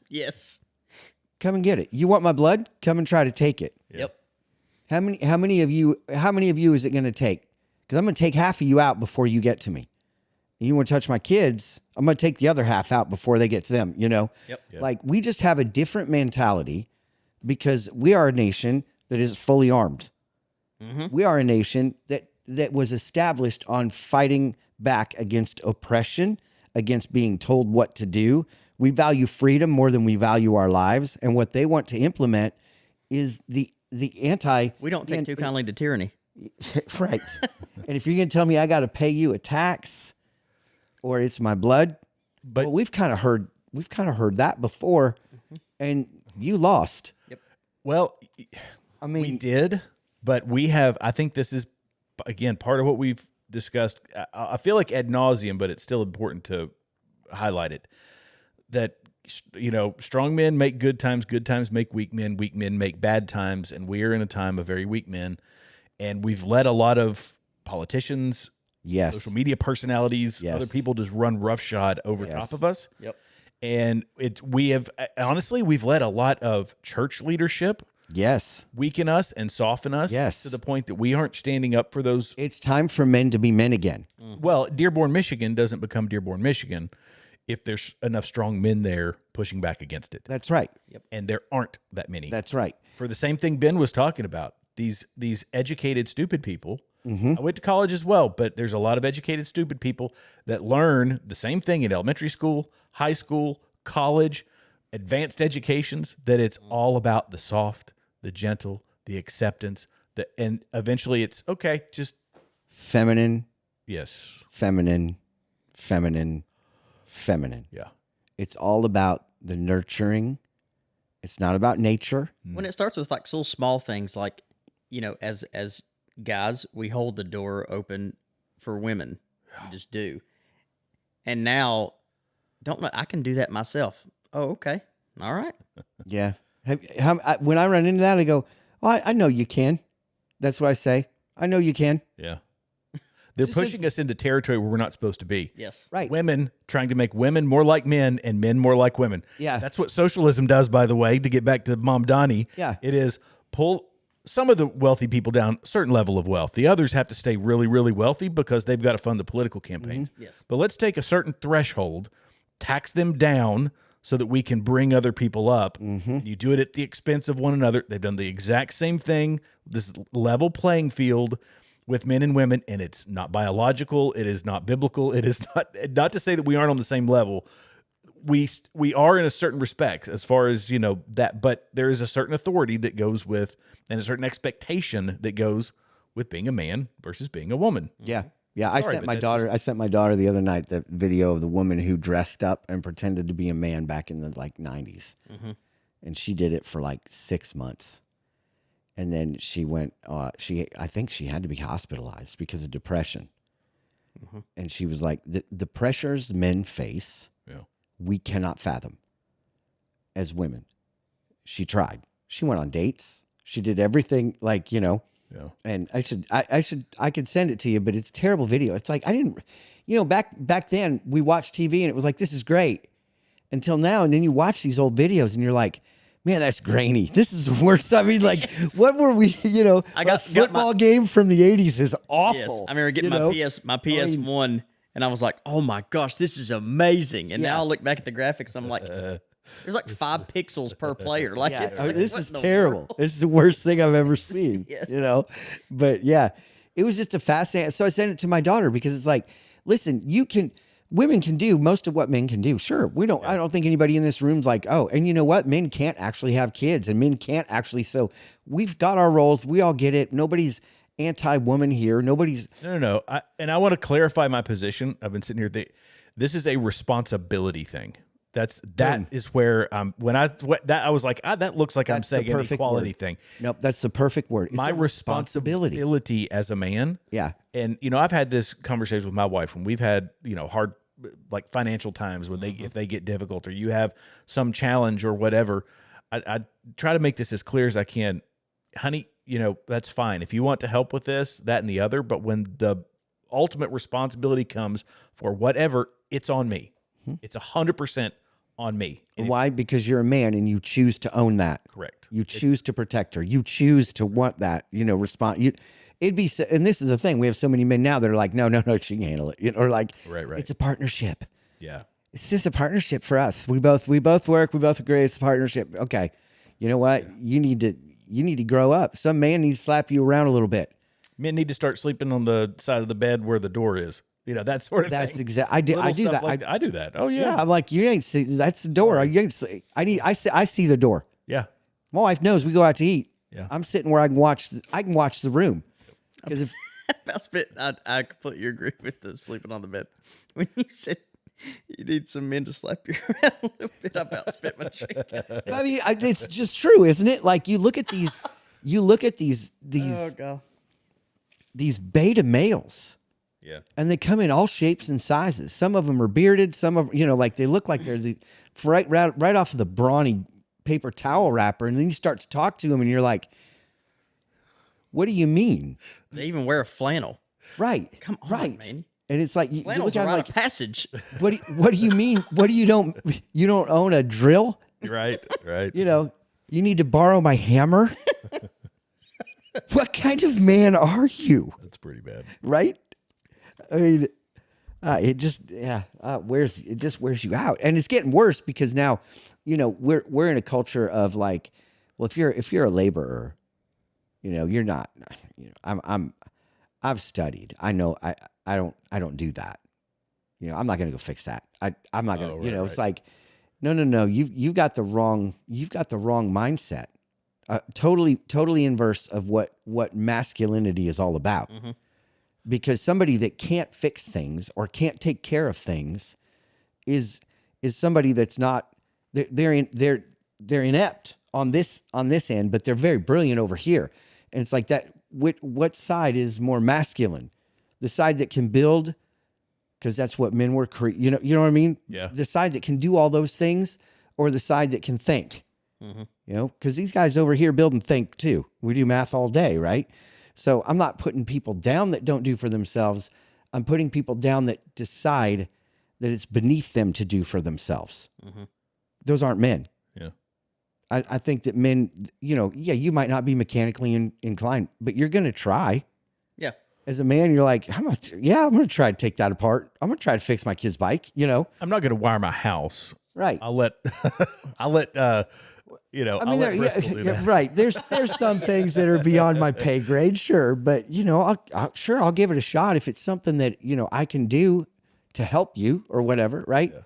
Yes. Come and get it. You want my blood? Come and try to take it. Yep. How many of you is it going to take? Because I'm going to take half of you out before you get to me. You want to touch my kids, I'm going to take the other half out before they get to them, Yep. Like we just have a different mentality because we are a nation that is fully armed. We are a nation that was established on fighting back against oppression, against being told what to do. We value freedom more than we value our lives. And what they want to implement is the anti... We don't take too kindly to tyranny. Right. And if you're going to tell me I got to pay you a tax or it's my blood, But well, we've kind of heard that before, and you lost. well, I mean, we did, but we have. I think this is again part of what we've discussed. I feel like ad nauseum, but it's still important to highlight it. That strong men make good times make weak men make bad times, and we are in a time of very weak men, and we've let a lot of politicians, yes, social media personalities, Yes. other people just run roughshod over Yes. top of us. Yep. And we've let a lot of church leadership yes. weaken us and soften us Yes. to the point that we aren't standing up for those. It's time for men to be men again. Well, Dearborn, Michigan doesn't become Dearborn, Michigan if there's enough strong men there pushing back against it. That's right. And there aren't that many. That's right. For the same thing Ben was talking about, these educated, stupid people. Mm-hmm. I went to college as well, but there's a lot of educated, stupid people that learn the same thing in elementary school, high school, college, advanced educations, that it's all about the soft, the gentle, the acceptance, and eventually it's okay, just Feminine, yes. feminine, feminine, feminine. Yeah. It's all about the nurturing. It's not about nature. When it starts with like so small things, like as guys, we hold the door open for women. You just do. And now, I can do that myself. Oh, okay, all right. Yeah. When I run into that, I go, "Oh, I know you can." That's what I say. I know you can. Yeah. They're pushing us into territory where we're not supposed to be. Yes. Right. Women trying to make women more like men and men more like women. Yeah. That's what socialism does, by the way, to get back to Mamdani. Yeah. It is pull some of the wealthy people down a certain level of wealth. The others have to stay really, really wealthy because they've got to fund the political campaigns. Yes. But let's take a certain threshold, tax them down so that we can bring other people up. You do it at the expense of one another. They've done the exact same thing, this level playing field with men and women, and it's not biological. It is not biblical. It is not to say that we aren't on the same level. We are in a certain respects as far as, that, but there is a certain authority that goes with, and a certain expectation that goes with being a man versus being a woman. Yeah. Yeah. Sorry, I sent but my that's daughter. I sent my daughter the other night the video of the woman who dressed up and pretended to be a man back in the 90s, and she did it for like 6 months, and then she went. I think she had to be hospitalized because of depression, and she was like, the pressures men face, we cannot fathom as women. She tried. She went on dates. She did everything Yeah. and I could send it to you, but it's a terrible video. It's like, I didn't, back then we watched TV and it was like, this is great until now. And then you watch these old videos and you're like, man, that's grainy. This is worse. I mean, like, what were we, I got a football game from the 80s is awful. Yes. I remember getting my PS1, and I was like, oh my gosh, this is amazing. And now I look back at the graphics, I'm like, there's like 5 pixels per player. Like, Yeah, it's I mean, like, this what is in the terrible. world? This is the worst thing I've ever seen. Yes. But yeah, it was just a fascinating. So I sent it to my daughter because it's like, listen, women can do most of what men can do. Sure, I don't think anybody in this room's like, oh, and you know what? Men can't actually have kids, and men can't actually. So we've got our roles. We all get it. Nobody's anti-woman here. Nobody's. No. I want to clarify my position. I've been sitting here. This is a responsibility thing. That is where I was like, that looks like I'm That's the saying an perfect equality word. thing. Nope, that's the perfect word. It's My a responsibility as a man. Yeah. And I've had this conversation with my wife when we've had hard, like, financial times when if they get difficult or you have some challenge or whatever. I try to make this as clear as I can, honey. That's fine if you want to help with this, that, and the other. But when the ultimate responsibility comes for whatever, it's on me. It's 100% on me. And Why? Because you're a man and you choose to own that. Correct. You choose to protect her. You choose to want that, response. And this is the thing. We have so many men now that are like, no, she can handle it. Or like, Right. It's a partnership. Yeah. It's just a partnership for us. We both work. We both agree. It's a partnership. Okay. You know what? You need to grow up. Some man needs to slap you around a little bit. Men need to start sleeping on the side of the bed where the door is. That sort of That's thing. exactly. I do Little that. stuff like I do that. Oh yeah. Yeah. I'm like, you ain't see. That's the door. You ain't see. I see the door. Yeah. My wife knows we go out to eat. Yeah. I'm sitting where I can watch the room. Because if About spit, I completely agree with the sleeping on the bed. When you said you need some men to slap you around a little bit, I about spit my drink. I mean, it's just true, isn't it? Like you look at these, Oh god. these beta males. Yeah. And they come in all shapes and sizes. Some of them are bearded. Some of like they look like they're right off of the brawny paper towel wrapper. And then you start to talk to them, and you're like, "What do you mean?" They even wear a flannel. Right. Come on, right. man. And it's like you Flannel's look at a them rite like, of passage. what do you mean? What do you don't own a drill? Right. Right. You need to borrow my hammer. What kind of man are you? That's pretty bad. Right? I mean, it just wears you out, and it's getting worse because now, we're in a culture of like, well, if you're a laborer, you're not. I've studied. I know. I don't do that. I'm not gonna go fix that. I'm not gonna. Right, It's like, no. You've got the wrong mindset. Totally inverse of what masculinity is all about. Mm-hmm. Because somebody that can't fix things or can't take care of things is somebody that's not. They're inept on this end, but they're very brilliant over here. And it's like that. What side is more masculine? The side that can build, because that's what men were. You know what I mean? Yeah. The side that can do all those things, or the side that can think. Mm-hmm. Because these guys over here build and think too. We do math all day, right? So I'm not putting people down that don't do for themselves. I'm putting people down that decide that it's beneath them to do for themselves. Mm-hmm. Those aren't men. Yeah. I think that men, you might not be mechanically inclined, but you're going to try. Yeah. As a man, you're like, I'm going to try to take that apart. I'm going to try to fix my kid's bike, I'm not going to wire my house. Right. I'll let Bristol do that. Right. There's some things that are beyond my pay grade, sure, but I'll give it a shot if it's something that I can do to help you or whatever, right? Yeah.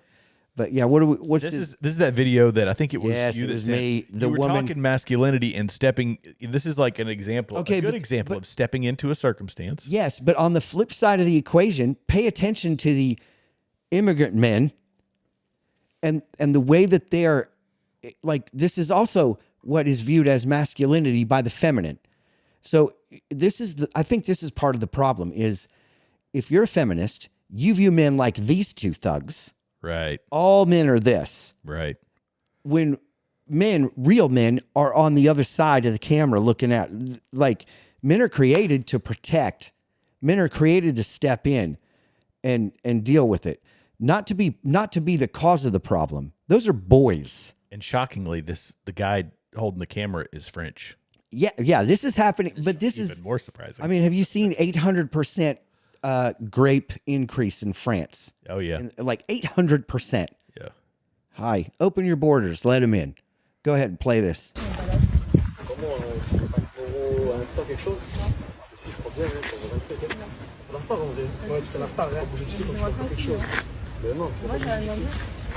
But yeah, what's this is that video that I think it was yes, you it that was sent. me. The you were woman talking masculinity and stepping. This is like an example, Okay, a good but- example of stepping into a circumstance. Yes, but on the flip side of the equation, pay attention to the immigrant men and the way that they are like, this is also what is viewed as masculinity by the feminine. So I think this is part of the problem is if you're a feminist, you view men like these two thugs. Right. All men are this. Right. When real men are on the other side of the camera looking at, like, men are created to protect. Men are created to step in and deal with it. Not to be the cause of the problem. Those are boys. And shockingly, the guy holding the camera is French. Yeah, this is happening, but this Even is more surprising. I mean, have you seen 800% grape increase in France? Oh yeah. And, like 800%. Yeah. Hi, open your borders, let them in. Go ahead and play this.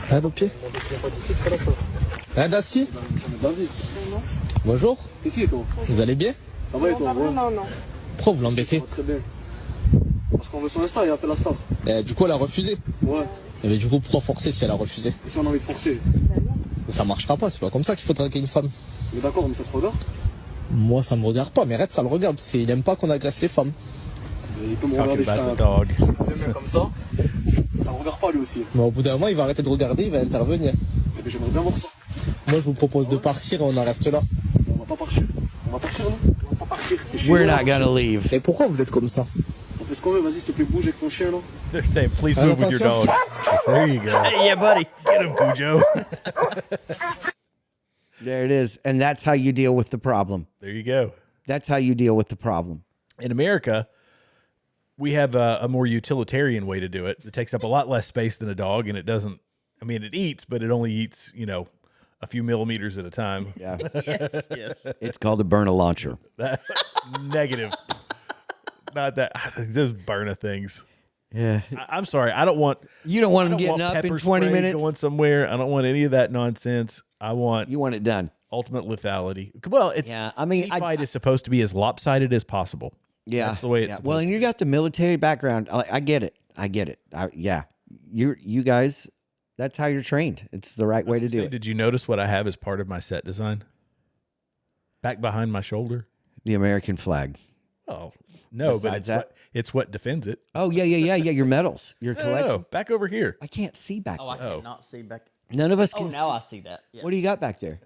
Rien au pied Rien d'assis Bonjour. C'est qui toi? Vous allez bien? Ça va et toi? Ouais. Non. Pourquoi vous l'embêtez? Très bien. Parce qu'on veut son Insta, il a fait la star. Du coup, elle a refusé. Ouais. Mais du coup, pourquoi forcer si elle a refusé? Et si on a envie de forcer? Mais ça marchera pas, c'est pas comme ça qu'il faut draguer une femme. Mais d'accord, mais ça te regarde? Moi, ça me regarde pas, mais Red, ça le regarde. Il aime pas qu'on agresse les femmes. Il peut me Talking regarder about the dog. comme ça. Ça me regarde pas lui aussi. Mais au bout d'un moment, il va arrêter de regarder, il va intervenir. Et puis j'aimerais bien voir ça. Moi, je vous propose de partir et on en reste là. On va pas partir. On va partir, non? On va pas partir. C'est chez We're nous, not là. gonna leave. Et pourquoi vous êtes comme ça? On fait ce qu'on veut, vas-y, s'il te plaît, bouge avec ton chien là. They're saying, please move with your dog. There you go. Hey, yeah, buddy. Get him, Cujo. There it is. And that's how you deal with the problem. There you go. That's how you deal with the problem. In America, we have a more utilitarian way to do it. It takes up a lot less space than a dog, and it doesn't. I mean, it eats, but it only eats, a few millimeters at a time. Yeah. Yes. It's called a burner launcher. Negative. Not that. Those burner things. Yeah. I'm sorry. I don't want. You don't want I them don't getting want up in pepper 20 spray minutes. going somewhere. I don't want any of that nonsense. I want You want it done. ultimate lethality. Well, it's Yeah, I mean, any fight is supposed to be as lopsided as possible. Yeah, That's the way it's Well, supposed and to you got the military background. I get it. Yeah, you guys. That's how you're trained. It's the right way to do it. Did you notice what I have as part of my set design? Back behind my shoulder. The American flag. Oh no, Besides but it's what defends it. Oh yeah. Your medals, your collection. No, back over here. I can't see back Oh, I there. cannot see back. None of us Oh, can. now see. I see that. Yes. What do you got back there?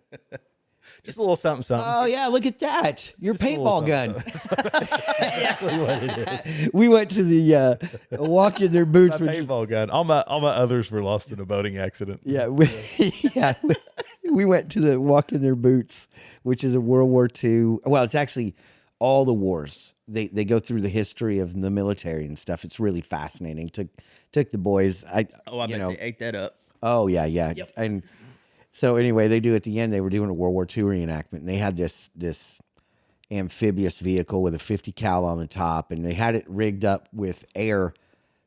Just a little something, something. Oh yeah, look at that. Your Just a little paintball gun. Exactly what it is. We went to the walk in their boots. My which- paintball gun. All my others were lost in a boating accident. Yeah, we went to the walk in their boots, which is a World War II. Well, it's actually all the wars. They go through the history of the military and stuff. It's really fascinating. Took the boys. I bet they ate that up. Oh yeah. And so anyway, they do at the end. They were doing a World War II reenactment, and they had this amphibious vehicle with a 50 cal on the top, and they had it rigged up with air,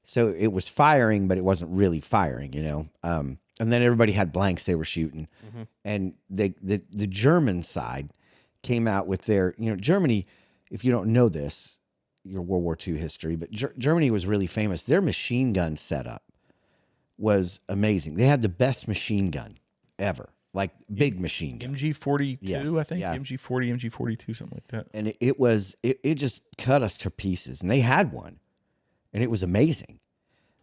so it was firing, but it wasn't really firing, And then everybody had blanks they were shooting, and the German side came out with their, Germany. If you don't know this, your World War II history, but Germany was really famous. Their machine gun setup was amazing. They had the best machine gun ever, like big machine gun. MG42, Yes, I think. yeah. MG40, MG42, something like that. And it just cut us to pieces. And they had one, and it was amazing.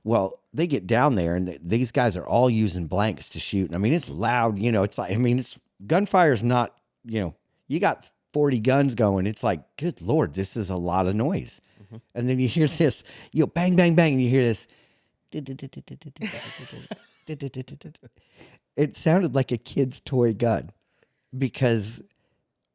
Well, they get down there, and these guys are all using blanks to shoot. And I mean, it's loud. It's like, it's gunfire is not, you got 40 guns going. It's like, good Lord, this is a lot of noise. And then you hear this, bang, bang, bang, and you hear this. It sounded like a kid's toy gun because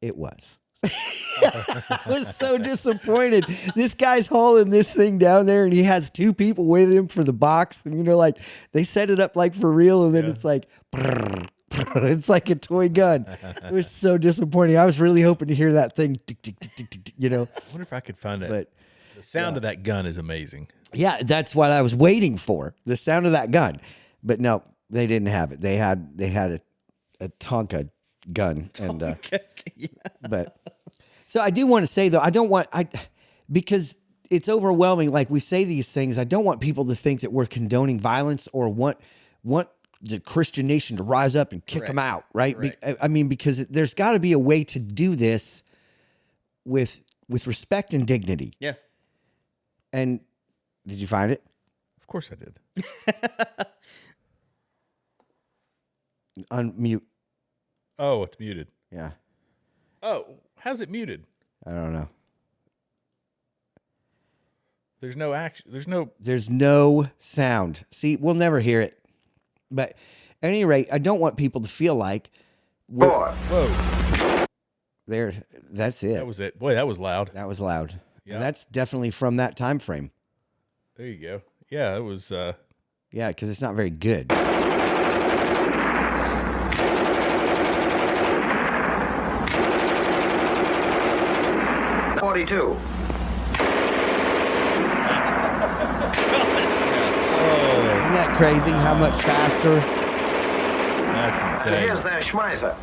it was. I was so disappointed. This guy's hauling this thing down there, and he has two people with him for the box. And they set it up like for real, and then it's like, it's like a toy gun. It was so disappointing. I was really hoping to hear that thing. I wonder if I could find it. But The sound of that gun is amazing. yeah, that's what I was waiting for. The sound of that gun. But no, they didn't have it. They had a Tonka gun, and but so I do want to say though, because it's overwhelming. Like we say these things, I don't want people to think that we're condoning violence or want the Christian nation to rise up and kick them out, right? Because there's got to be a way to do this with respect and dignity. Yeah. And did you find it? Of course I did. Unmute. Oh, it's muted. Yeah. Oh, how's it muted? I don't know. There's no action. There's no sound. See, we'll never hear it. But at any rate, I don't want people to feel like Whoa. there. That's it. That was it. Boy, that was loud. That was loud. Yeah. And that's definitely from that time frame. There you go. Yeah, it was. Yeah, because it's not very good. 42. That's crazy. That's nuts. Isn't that crazy? How much faster? That's insane. Here's their Schmeiser.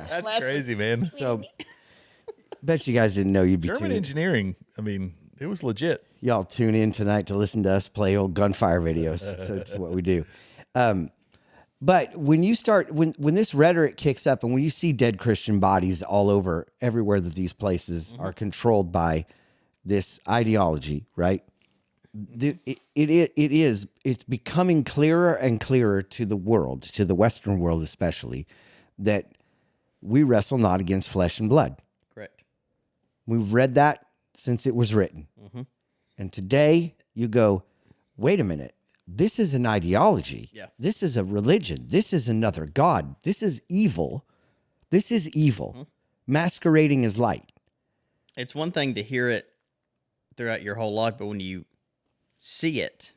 That's crazy, man. So, bet you guys didn't know you'd be German tuning. engineering. I mean, it was legit. Y'all tune in tonight to listen to us play old gunfire videos. So that's what we do. But when you start, when this rhetoric kicks up, and when you see dead Christian bodies all over, everywhere that these places are controlled by this ideology, right? It's becoming clearer and clearer to the world, to the Western world especially, that we wrestle not against flesh and blood. Correct. We've read that since it was written. And today you go, wait a minute. This is an ideology. Yeah. This is a religion. This is another God. This is evil. This is evil masquerading as light. It's one thing to hear it throughout your whole life, but when you see it,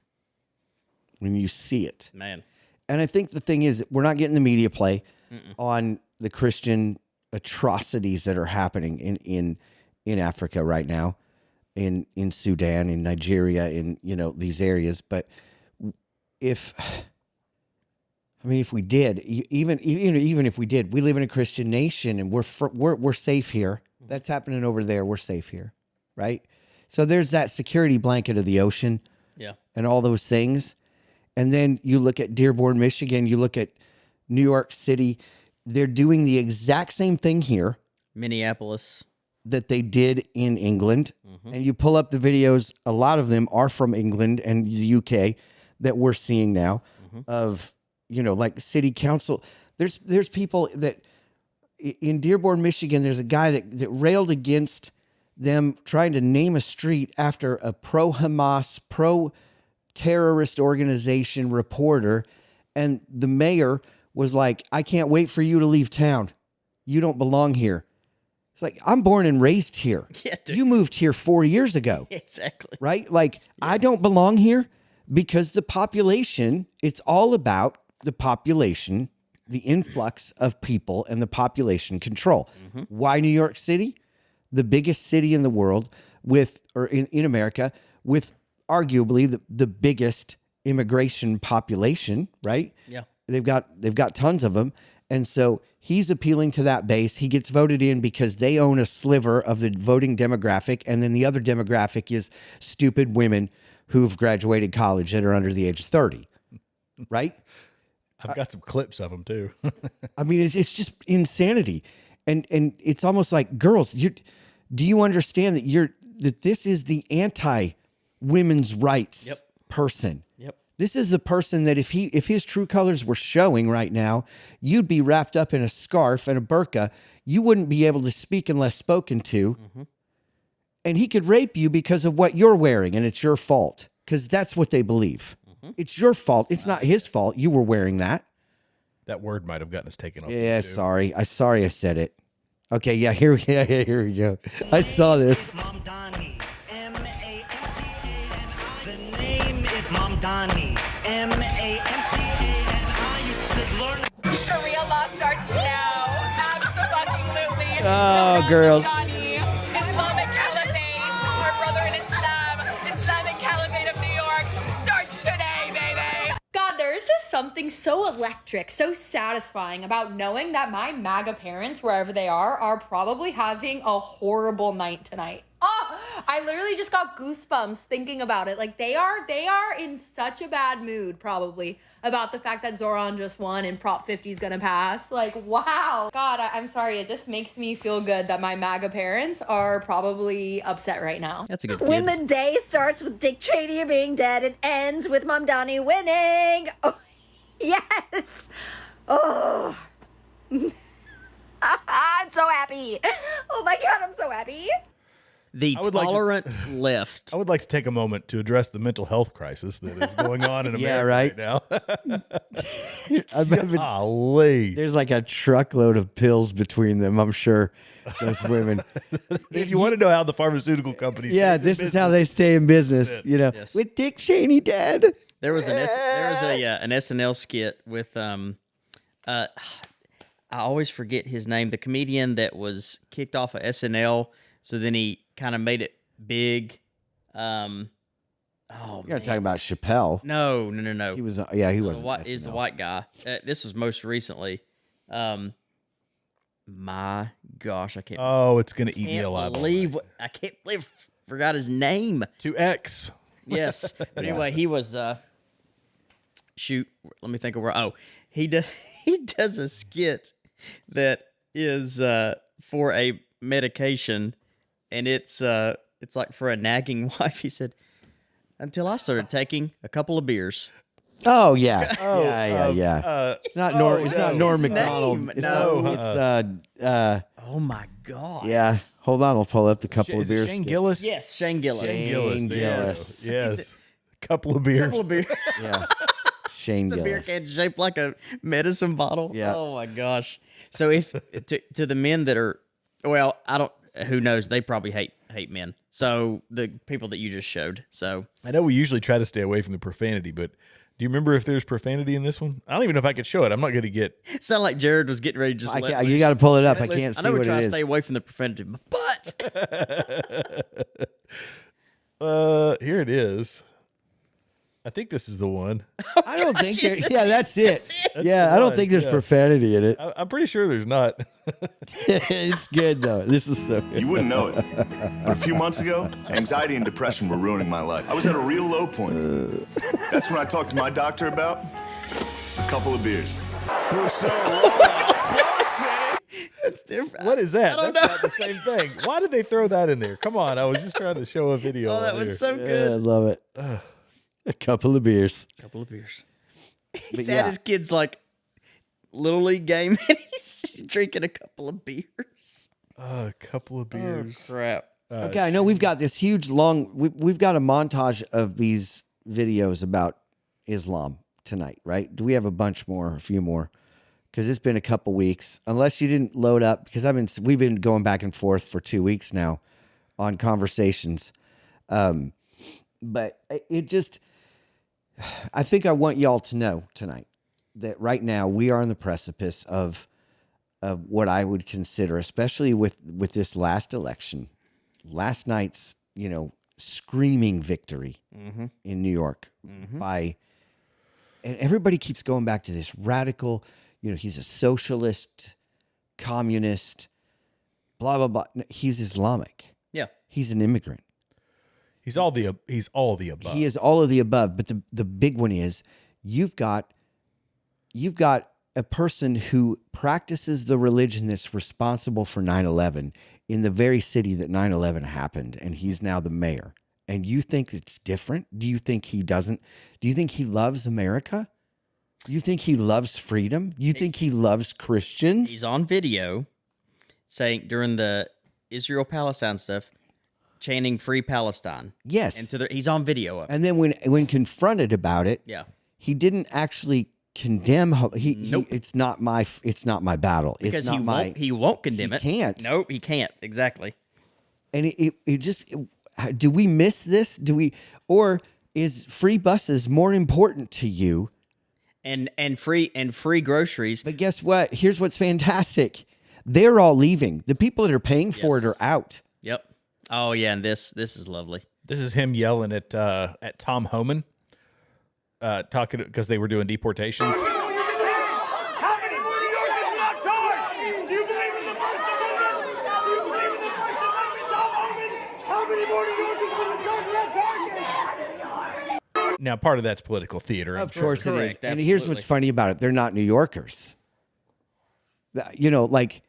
When you see it. man. And I think the thing is, we're not getting the media play on the Christian atrocities that are happening in Africa right now, in Sudan, in Nigeria, in these areas. But if we did, even if we did, we live in a Christian nation and we're safe here. That's happening over there. We're safe here, right? So there's that security blanket of the ocean Yeah. and all those things. And then you look at Dearborn, Michigan, you look at New York City. They're doing the exact same thing here Minneapolis. that they did in England. And you pull up the videos, a lot of them are from England and the UK that we're seeing now of, like city council. There's people that in Dearborn, Michigan, there's a guy that railed against them trying to name a street after a pro-Hamas, pro-terrorist organization reporter. And the mayor was like, I can't wait for you to leave town. You don't belong here. It's like, I'm born and raised here. Yeah, dude. You moved here 4 years ago, Exactly. right? Like, I don't belong here because the population, it's all about the population, the influx of people and the population control. Why New York City? The biggest city in the world in America with arguably the biggest immigration population, right? Yeah. They've got tons of them. And so he's appealing to that base. He gets voted in because they own a sliver of the voting demographic. And then the other demographic is stupid women who've graduated college that are under the age of 30, right? I've got some clips of them too. I mean, it's just insanity. And it's almost like, girls, do you understand that this is the anti-women's rights person? Yep. This is a person that if his true colors were showing right now, you'd be wrapped up in a scarf and a burqa. You wouldn't be able to speak unless spoken to. And he could rape you because of what you're wearing, and it's your fault because that's what they believe. It's your fault. It's not his fault. You were wearing that. That word might have gotten us taken off. Yeah, sorry. I said it. Okay, yeah, here we go. I saw this. Mamdani, M-A-M-D-A-N. The name is Mamdani, M-A-M-D-A-N-I. You should learn. Sharia law starts now. Absolutely. Oh, girls. Mamdani, Islamic Caliphate, our brother in Islam, Islamic Caliphate of New York starts today, baby. God, there is just something so electric, so satisfying about knowing that my MAGA parents, wherever they are probably having a horrible night tonight. Oh, I literally just got goosebumps thinking about it. Like they are in such a bad mood probably about the fact that Zoran just won and Prop 50 is gonna pass. Like, wow. God, I'm sorry. It just makes me feel good that my MAGA parents are probably upset right now. That's a good When kid. the day starts with Dick Cheney being dead and ends with Mamdani winning. Oh, yes. Oh. I'm so happy. Oh my God, I'm so happy. The tolerant left. I would like to take a moment to address the mental health crisis that is going on in America right now. Golly. There's like a truckload of pills between them, I'm sure, those women. If you want to know how the pharmaceutical companies this is how they stay in business, Yes. with Dick Cheney dead. There was an SNL skit with I always forget his name, the comedian that was kicked off of SNL, so then he kind of made it big. You're not talking about Chappelle. No. He was he was He's the white guy. This was most recently. My gosh, I can't. Oh, it's gonna eat me alive. I can't believe I forgot his name. 2X. Yes, but anyway, he was. Shoot, let me think of where. Oh, he does a skit that is for a medication, and it's like for a nagging wife. He said, until I started taking a couple of beers. Oh yeah, yeah. It's not Norm. It's not Norm Macdonald. Oh my God. Yeah. Hold on, I'll pull up the couple of Is it beers. Shane Gillis? Yes, Shane Gillis. Shane Gillis. Yes. Couple of beers. Yeah. Shane It's a beer Gillis. can shaped like a medicine bottle. Yeah. Oh my gosh. So if to the men that are, well, I don't. Who knows? They probably hate men. So the people that you just showed. So I know we usually try to stay away from the profanity, but do you remember if there's profanity in this one? I don't even know if I could show it. I'm not going to get. Sound like Jared was getting ready to just. You got to pull it up. I can't see I know we what try it to is. stay away from the profanity, but Here it is. I think this is the one. I don't think. yes, Yeah, that's it. That's Yeah, the I don't one, think there's yeah. profanity in it. I'm pretty sure there's not. It's good though. This is so good. You wouldn't know it. But a few months ago, anxiety and depression were ruining my life. I was at a real low point. That's when I talked to my doctor about a couple of beers. We're so wrong. That's different. What is that? I don't That's know. not the same thing. Why did they throw that in there? Come on, I was just trying to show a video. Oh, that on was here. so Yeah, I good. love it. A couple of beers. Couple of beers. But He's yeah. had his kids like little league game, and he's drinking a couple of beers. A couple of beers. Oh, crap. Okay, I know we've got this huge long. We've got a montage of these videos about Islam tonight, right? Do we have a few more? Because it's been a couple weeks. Unless you didn't load up, because we've been going back and forth for 2 weeks now on conversations. But it just, I think I want y'all to know tonight that right now we are on the precipice of what I would consider, especially with this last election, last night's, screaming victory in New York and everybody keeps going back to this radical, he's a socialist, communist, blah, blah, blah. No, he's Islamic. Yeah. He's an immigrant. He's all the above. He is all of the above. But the big one is you've got a person who practices the religion that's responsible for 9/11 in the very city that 9/11 happened, and he's now the mayor. And you think it's different? Do you think he doesn't? Do you think he loves America? Do you think he loves freedom? Do you think he loves Christians? He's on video saying during the Israel-Palestine stuff, chanting "Free Palestine." Yes. And he's on video of it. And then when confronted about it, Yeah. he didn't actually condemn. Nope. It's not my battle. Because it's not he won't condemn it. Can't. No, he can't. Exactly. And it just, do we miss this? Or is free buses more important to you? And free groceries. But guess what? Here's what's fantastic. They're all leaving. The people that are paying for it are out. Yep. Oh yeah, and this is lovely. This is him yelling at Tom Homan, talking because they were doing deportations. How many more New Yorkers are not charged? Do you believe in the First Amendment? Do you believe in the First Amendment, Tom Homan? How many more New Yorkers will the charge not charged? Now, part of that's political theater. Of course it is. Correct, And here's what's absolutely. funny about it. They're not New Yorkers. Like,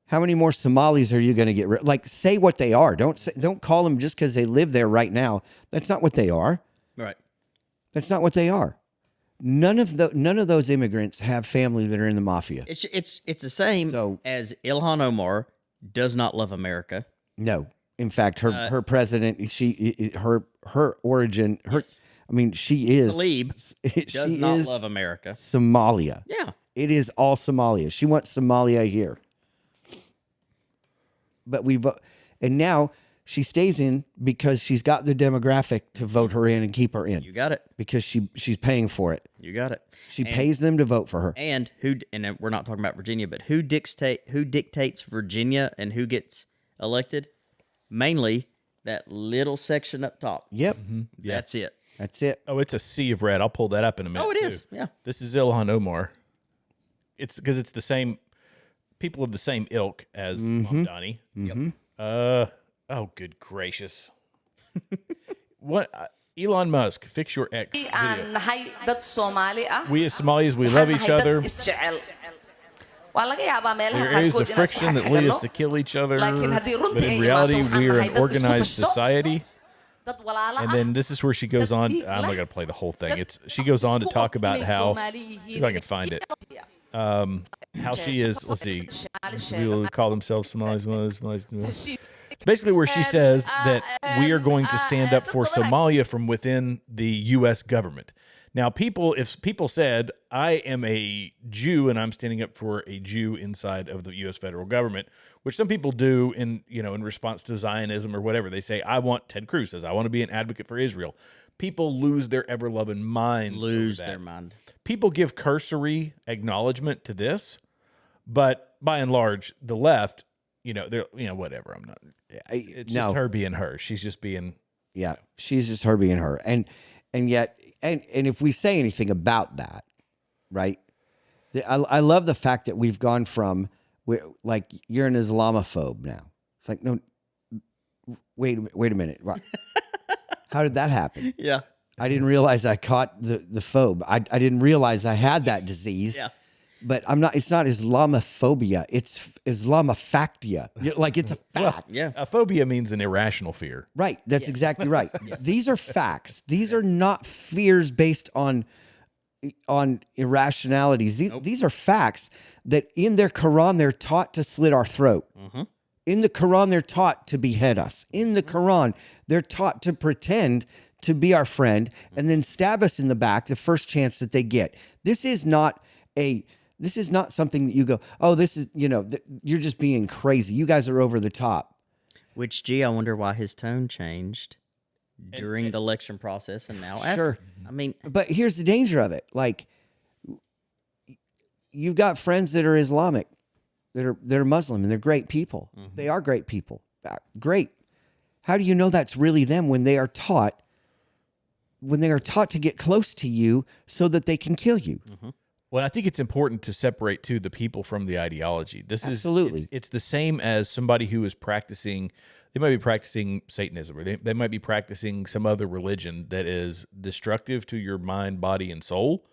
how many more Somalis are you going to get rid? Like, say what they are. Don't call them just because they live there right now. That's not what they are. Right. That's not what they are. None of those immigrants have family that are in the mafia. It's the same as Ilhan Omar does not love America. No. In fact, her president, her origin, I mean, she is Talib does not love America. Somalia. Yeah. It is all Somalia. She wants Somalia here. But and now she stays in because she's got the demographic to vote her in and keep her in. You got it. Because she's paying for it. You got it. She pays them to vote for her. And we're not talking about Virginia, but who dictates Virginia and who gets elected? Mainly that little section up top. Yep. Yeah. That's it. That's it. Oh, it's a sea of red. I'll pull that up in a minute. Oh, it too. is. Yeah. This is Ilhan Omar. It's because it's the same people of the same ilk as Mamdani. Yep. Oh, good gracious. What? Elon Musk, fix your X video. We as Somalis, we love each other. There are areas of friction that lead us to kill each other, but in reality, we are an organized society. And then this is where she goes on. I'm not going to play the whole thing. She goes on to talk about how, see if I can find it. How she is, let's see, people call themselves Somalis. Basically where she says that we are going to stand up for Somalia from within the U.S. government. Now, if people said, I am a Jew and I'm standing up for a Jew inside of the U.S. federal government, which some people do in response to Zionism or whatever. They say, Ted Cruz says, I want to be an advocate for Israel. People lose their ever-loving minds. Lose their mind. People give cursory acknowledgement to this, but by and large, the left, they're, whatever. It's just her being her. She's just being. Yeah, she's just her being her. And And yet, and if we say anything about that, right? I love the fact that we've gone from, like, you're an Islamophobe now. It's like, no, wait a minute. How did that happen? Yeah. I didn't realize I caught the phobe. I didn't realize I had that disease. Yeah. But it's not Islamophobia. It's Islamofactia. Like, it's a fact. Yeah. A phobia means an irrational fear. Right. That's exactly right. These are facts. These are not fears based on irrationalities. These are facts that in their Quran, they're taught to slit our throat. In the Quran, they're taught to behead us. In the Quran, they're taught to pretend to be our friend and then stab us in the back the first chance that they get. This is not something that you go, oh, this is, you're just being crazy. You guys are over the top. Which, gee, I wonder why his tone changed during the election process and now after. Sure. I mean, but here's the danger of it. Like, you've got friends that are Islamic, that are Muslim, and they're great people. They are great people. Great. How do you know that's really them when they are taught to get close to you so that they can kill you? Well, I think it's important to separate too the people from the ideology. Absolutely. It's the same as somebody who is practicing. They might be practicing Satanism, or they might be practicing some other religion that is destructive to your mind, body, and soul.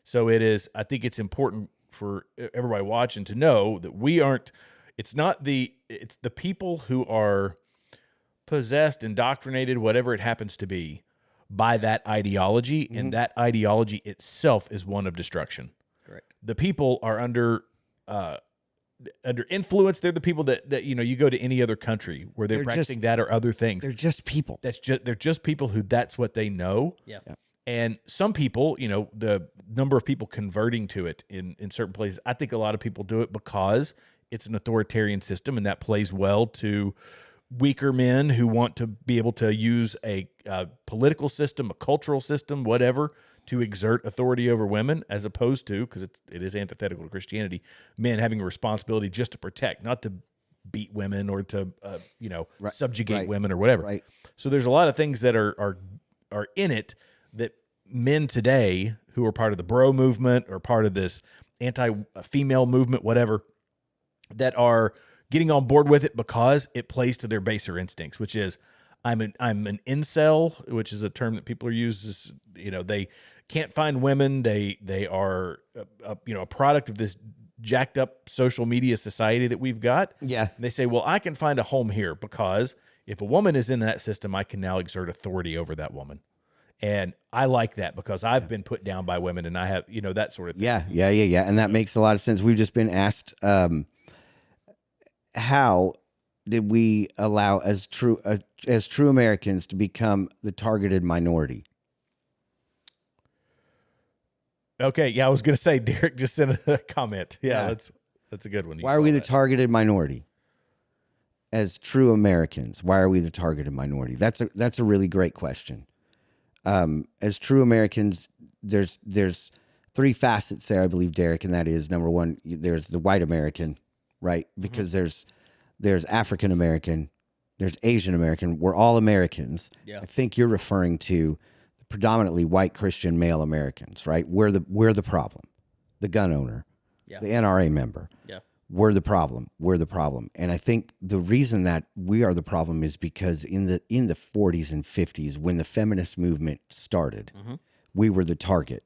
So it is. I think it's important for everybody watching to know that we aren't. It's the people who are possessed, indoctrinated, whatever it happens to be, by that ideology, and that ideology itself is one of destruction. Correct. The people are under influence. They're the people that you go to any other country where they're practicing that or other things. They're just people. They're just people who that's what they know. Yeah. And some people, the number of people converting to it in certain places, I think a lot of people do it because it's an authoritarian system, and that plays well to weaker men who want to be able to use a political system, a cultural system, whatever, to exert authority over women, as opposed to, because it is antithetical to Christianity, men having a responsibility just to protect, not to beat women or to subjugate women or whatever. Right. So there's a lot of things that are in it that men today who are part of the bro movement or part of this anti-female movement, whatever, that are getting on board with it because it plays to their baser instincts, which is I'm an incel, which is a term that people are used. They can't find women. They are a product of this jacked up social media society that we've got. Yeah. And they say, well, I can find a home here because if a woman is in that system, I can now exert authority over that woman. And I like that because I've been put down by women, and I have, that sort of thing. Yeah. And that makes a lot of sense. We've just been asked, how did we allow as true Americans to become the targeted minority? Okay, yeah, I was going to say Derek just sent a comment. Yeah. That's a good one. Why are we the targeted minority? As true Americans, why are we the targeted minority? That's a really great question. As true Americans, there's three facets there, I believe, Derek, and that is, number one, there's the white American, right? Because there's African American, there's Asian American. We're all Americans. Yeah. I think you're referring to the predominantly white Christian male Americans, right? We're the problem. The gun owner, the NRA member. Yeah. We're the problem. We're the problem. And I think the reason that we are the problem is because in the 40s and 50s, when the feminist movement started, we were the target.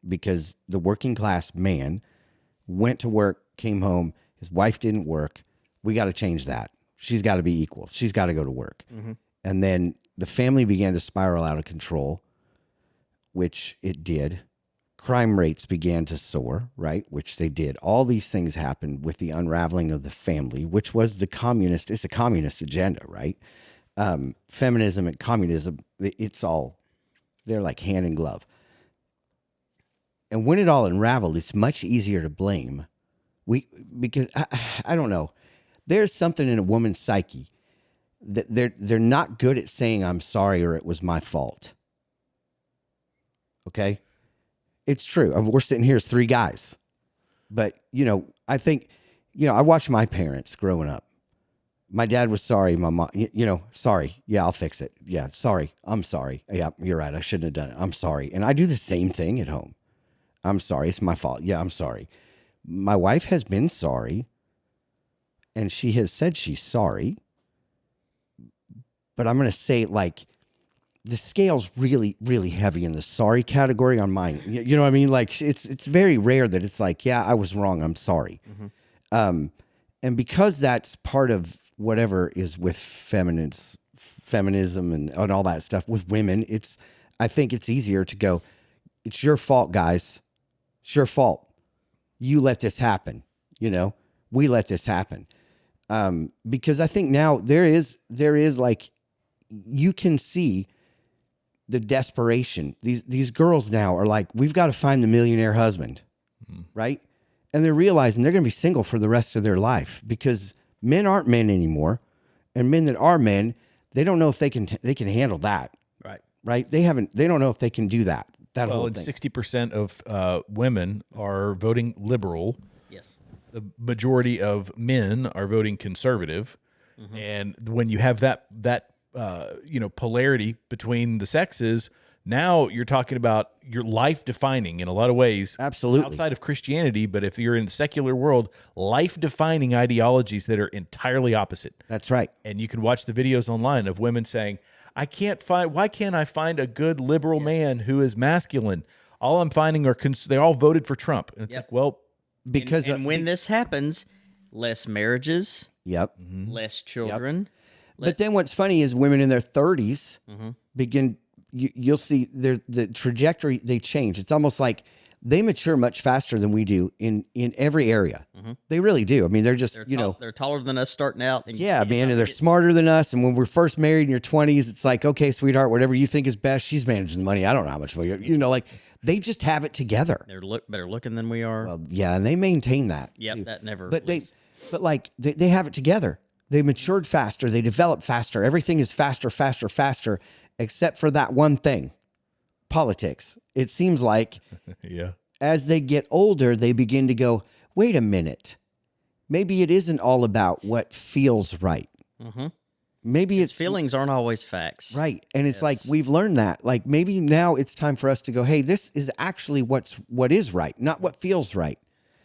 Because the working class man went to work, came home, his wife didn't work. We got to change that. She's got to be equal. She's got to go to work. And then the family began to spiral out of control, which it did. Crime rates began to soar, right? Which they did. All these things happened with the unraveling of the family, which was it's a communist agenda, right? Feminism and communism, they're like hand in glove. And when it all unraveled, it's much easier to blame. Because I don't know. There's something in a woman's psyche that they're not good at saying I'm sorry or it was my fault. Okay? It's true. We're sitting here as three guys. But, I think, I watched my parents growing up. My dad was sorry. My mom, sorry. Yeah, I'll fix it. Yeah, sorry. I'm sorry. Yeah, you're right. I shouldn't have done it. I'm sorry. And I do the same thing at home. I'm sorry. It's my fault. Yeah, I'm sorry. My wife has been sorry, and she has said she's sorry. But I'm going to say, like, the scale's really, really heavy in the sorry category on mine. You know what I mean? Like, it's very rare that it's like, yeah, I was wrong. I'm sorry. And because that's part of whatever is with feminism and all that stuff with women, I think it's easier to go, it's your fault, guys. It's your fault. You let this happen. We let this happen. Because I think now there is like, you can see the desperation. These girls now are like, we've got to find the millionaire husband, right? And they're realizing they're going to be single for the rest of their life because men aren't men anymore, and men that are men, they don't know if they can handle that. Right? They don't know if they can do that. Whole thing. 60% of women are voting liberal. Yes. The majority of men are voting conservative, and when you have that polarity between the sexes, now you're talking about your life defining in a lot of ways. Absolutely. Outside of Christianity, but if you're in the secular world, life defining ideologies that are entirely opposite. That's right. And you can watch the videos online of women saying, why can't I find a good liberal man who is masculine? All I'm finding are, they all voted for Trump. And it's like, well, because and when this happens, less marriages. Yep. Less children. But then what's funny is women in their 30s begin, you'll see the trajectory, they change. It's almost like they mature much faster than we do in every area. They really do. I mean, they're just, they're taller than us starting out. And yeah, man, and they're smarter than us. And when we're first married in your 20s, it's like, okay, sweetheart, whatever you think is best, she's managing the money. I don't know how much money, like they just have it together. They're better looking than we are. Well, yeah, and they maintain that. Yep, too. that never. But they have it together. They matured faster. They develop faster. Everything is faster, except for that one thing, politics. It seems like as they get older, they begin to go, wait a minute. Maybe it isn't all about what feels right. Maybe it's feelings aren't always facts. Right. And it's like, we've learned that. Like maybe now it's time for us to go, hey, this is actually what is right, not what feels right.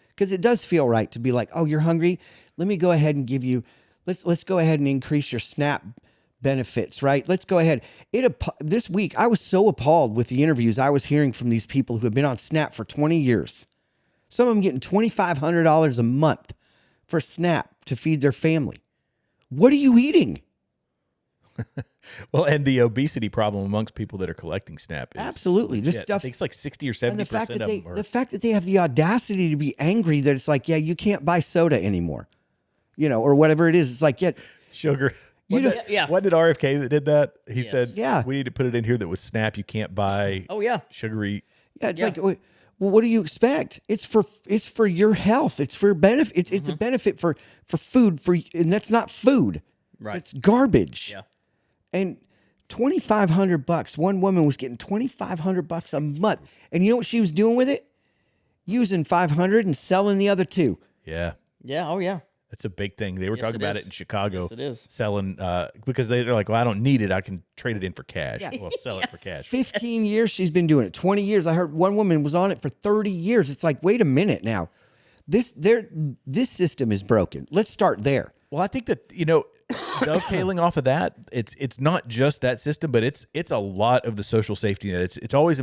Because it does feel right to be like, oh, you're hungry? Let me go ahead and give you, let's go ahead and increase your SNAP benefits, right? Let's go ahead. This week, I was so appalled with the interviews I was hearing from these people who have been on SNAP for 20 years. Some of them getting $2,500 a month for SNAP to feed their family. What are you eating? Well, and the obesity problem amongst people that are collecting SNAP is absolutely this stuff. I think it's like 60 or 70% of them. The fact that they have the audacity to be angry that it's like, yeah, you can't buy soda anymore, or whatever it is. It's like, yeah, sugar. What did RFK that did that? He said, yeah, we need to put it in here that with SNAP you can't buy. Oh yeah, sugary. Yeah, it's like, well, what do you expect? It's for your health. It's for benefit. It's a benefit for food and that's not food. Right. It's garbage. Yeah. And $2,500. One woman was getting $2,500 a month, and you know what she was doing with it? Using $500 and selling the other $2. Yeah. Yeah. Oh yeah. That's a big thing. They were talking about it in Chicago. Yes, it is. Selling because they're like, well, I don't need it. I can trade it in for cash. Yeah. Well, sell it for cash. 15 years she's been doing it. 20 years. I heard one woman was on it for 30 years. It's like, wait a minute now. This system is broken. Let's start there. Well, I think that, dovetailing off of that, it's not just that system, but it's a lot of the social safety net. It's always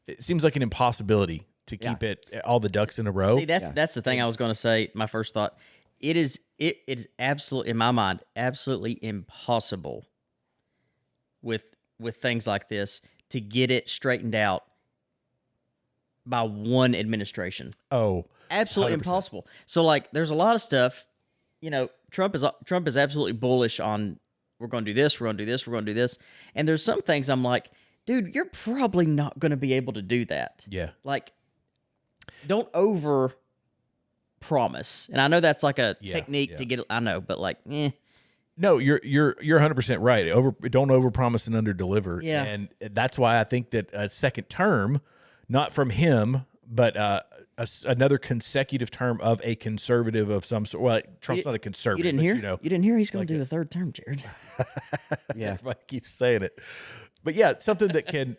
it seems like an impossibility to keep all the ducks in a row. See, that's the thing I was going to say. My first thought, it is absolutely, in my mind, absolutely impossible with things like this to get it straightened out by one administration. Oh, absolutely 100%. Impossible. So like, there's a lot of stuff. Trump is absolutely bullish on we're going to do this, we're going to do this, we're going to do this. And there's some things I'm like, dude, you're probably not going to be able to do that. Yeah. Like, don't over promise. And I know that's like a technique to get it. I know, but like, No, you're 100% right. Don't overpromise and underdeliver. Yeah. And that's why I think that a second term, not from him, but another consecutive term of a conservative of some sort. Well, Trump's not a conservative. You didn't hear? You know, You didn't hear he's going to do a third term, Jared. Yeah. Everybody keeps saying it. But yeah, something that can,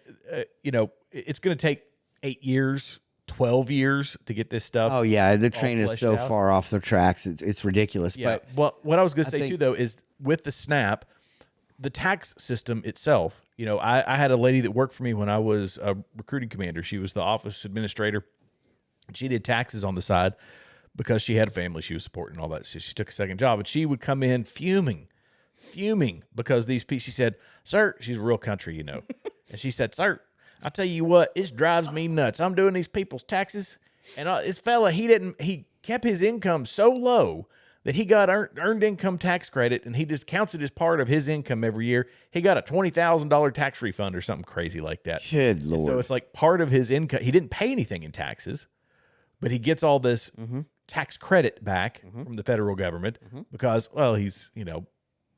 it's going to take 8 years, 12 years to get this stuff. Oh yeah, the train is so out. far off the tracks. It's ridiculous. Yeah. But Well, what I was going to say think- too, though, is with the SNAP, the tax system itself. I had a lady that worked for me when I was a recruiting commander. She was the office administrator. She did taxes on the side because she had a family she was supporting and all that. So she took a second job, and she would come in fuming because these people. She said, "Sir," she's real country, and she said, "Sir, I tell you what, this drives me nuts. I'm doing these people's taxes, and this fella, he kept his income so low that he got earned income tax credit, and he just counts it as part of his income every year. He got a $20,000 tax refund or something crazy like that. Good And Lord. so it's like part of his income. He didn't pay anything in taxes, but he gets all this tax credit back from the federal government because, well, he's,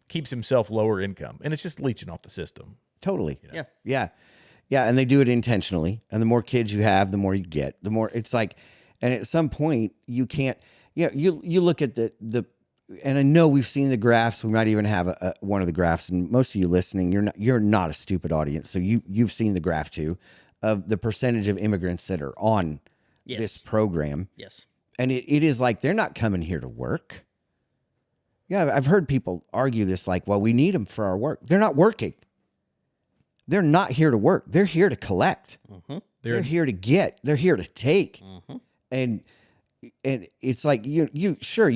keeps himself lower income, and it's just leeching off the system. Totally. Yeah. Yeah. Yeah. And they do it intentionally. And the more kids you have, the more you get. The more it's like, and at some point you can't. You look at the and I know we've seen the graphs. We might even have one of the graphs. And most of you listening, you're not a stupid audience, so you've seen the graph too of the percentage of immigrants that are on this program. Yes. And it is like they're not coming here to work. Yeah, I've heard people argue this like, well, we need them for our work. They're not working. They're not here to work. They're here to collect. They're here to get. They're here to take. And it's like you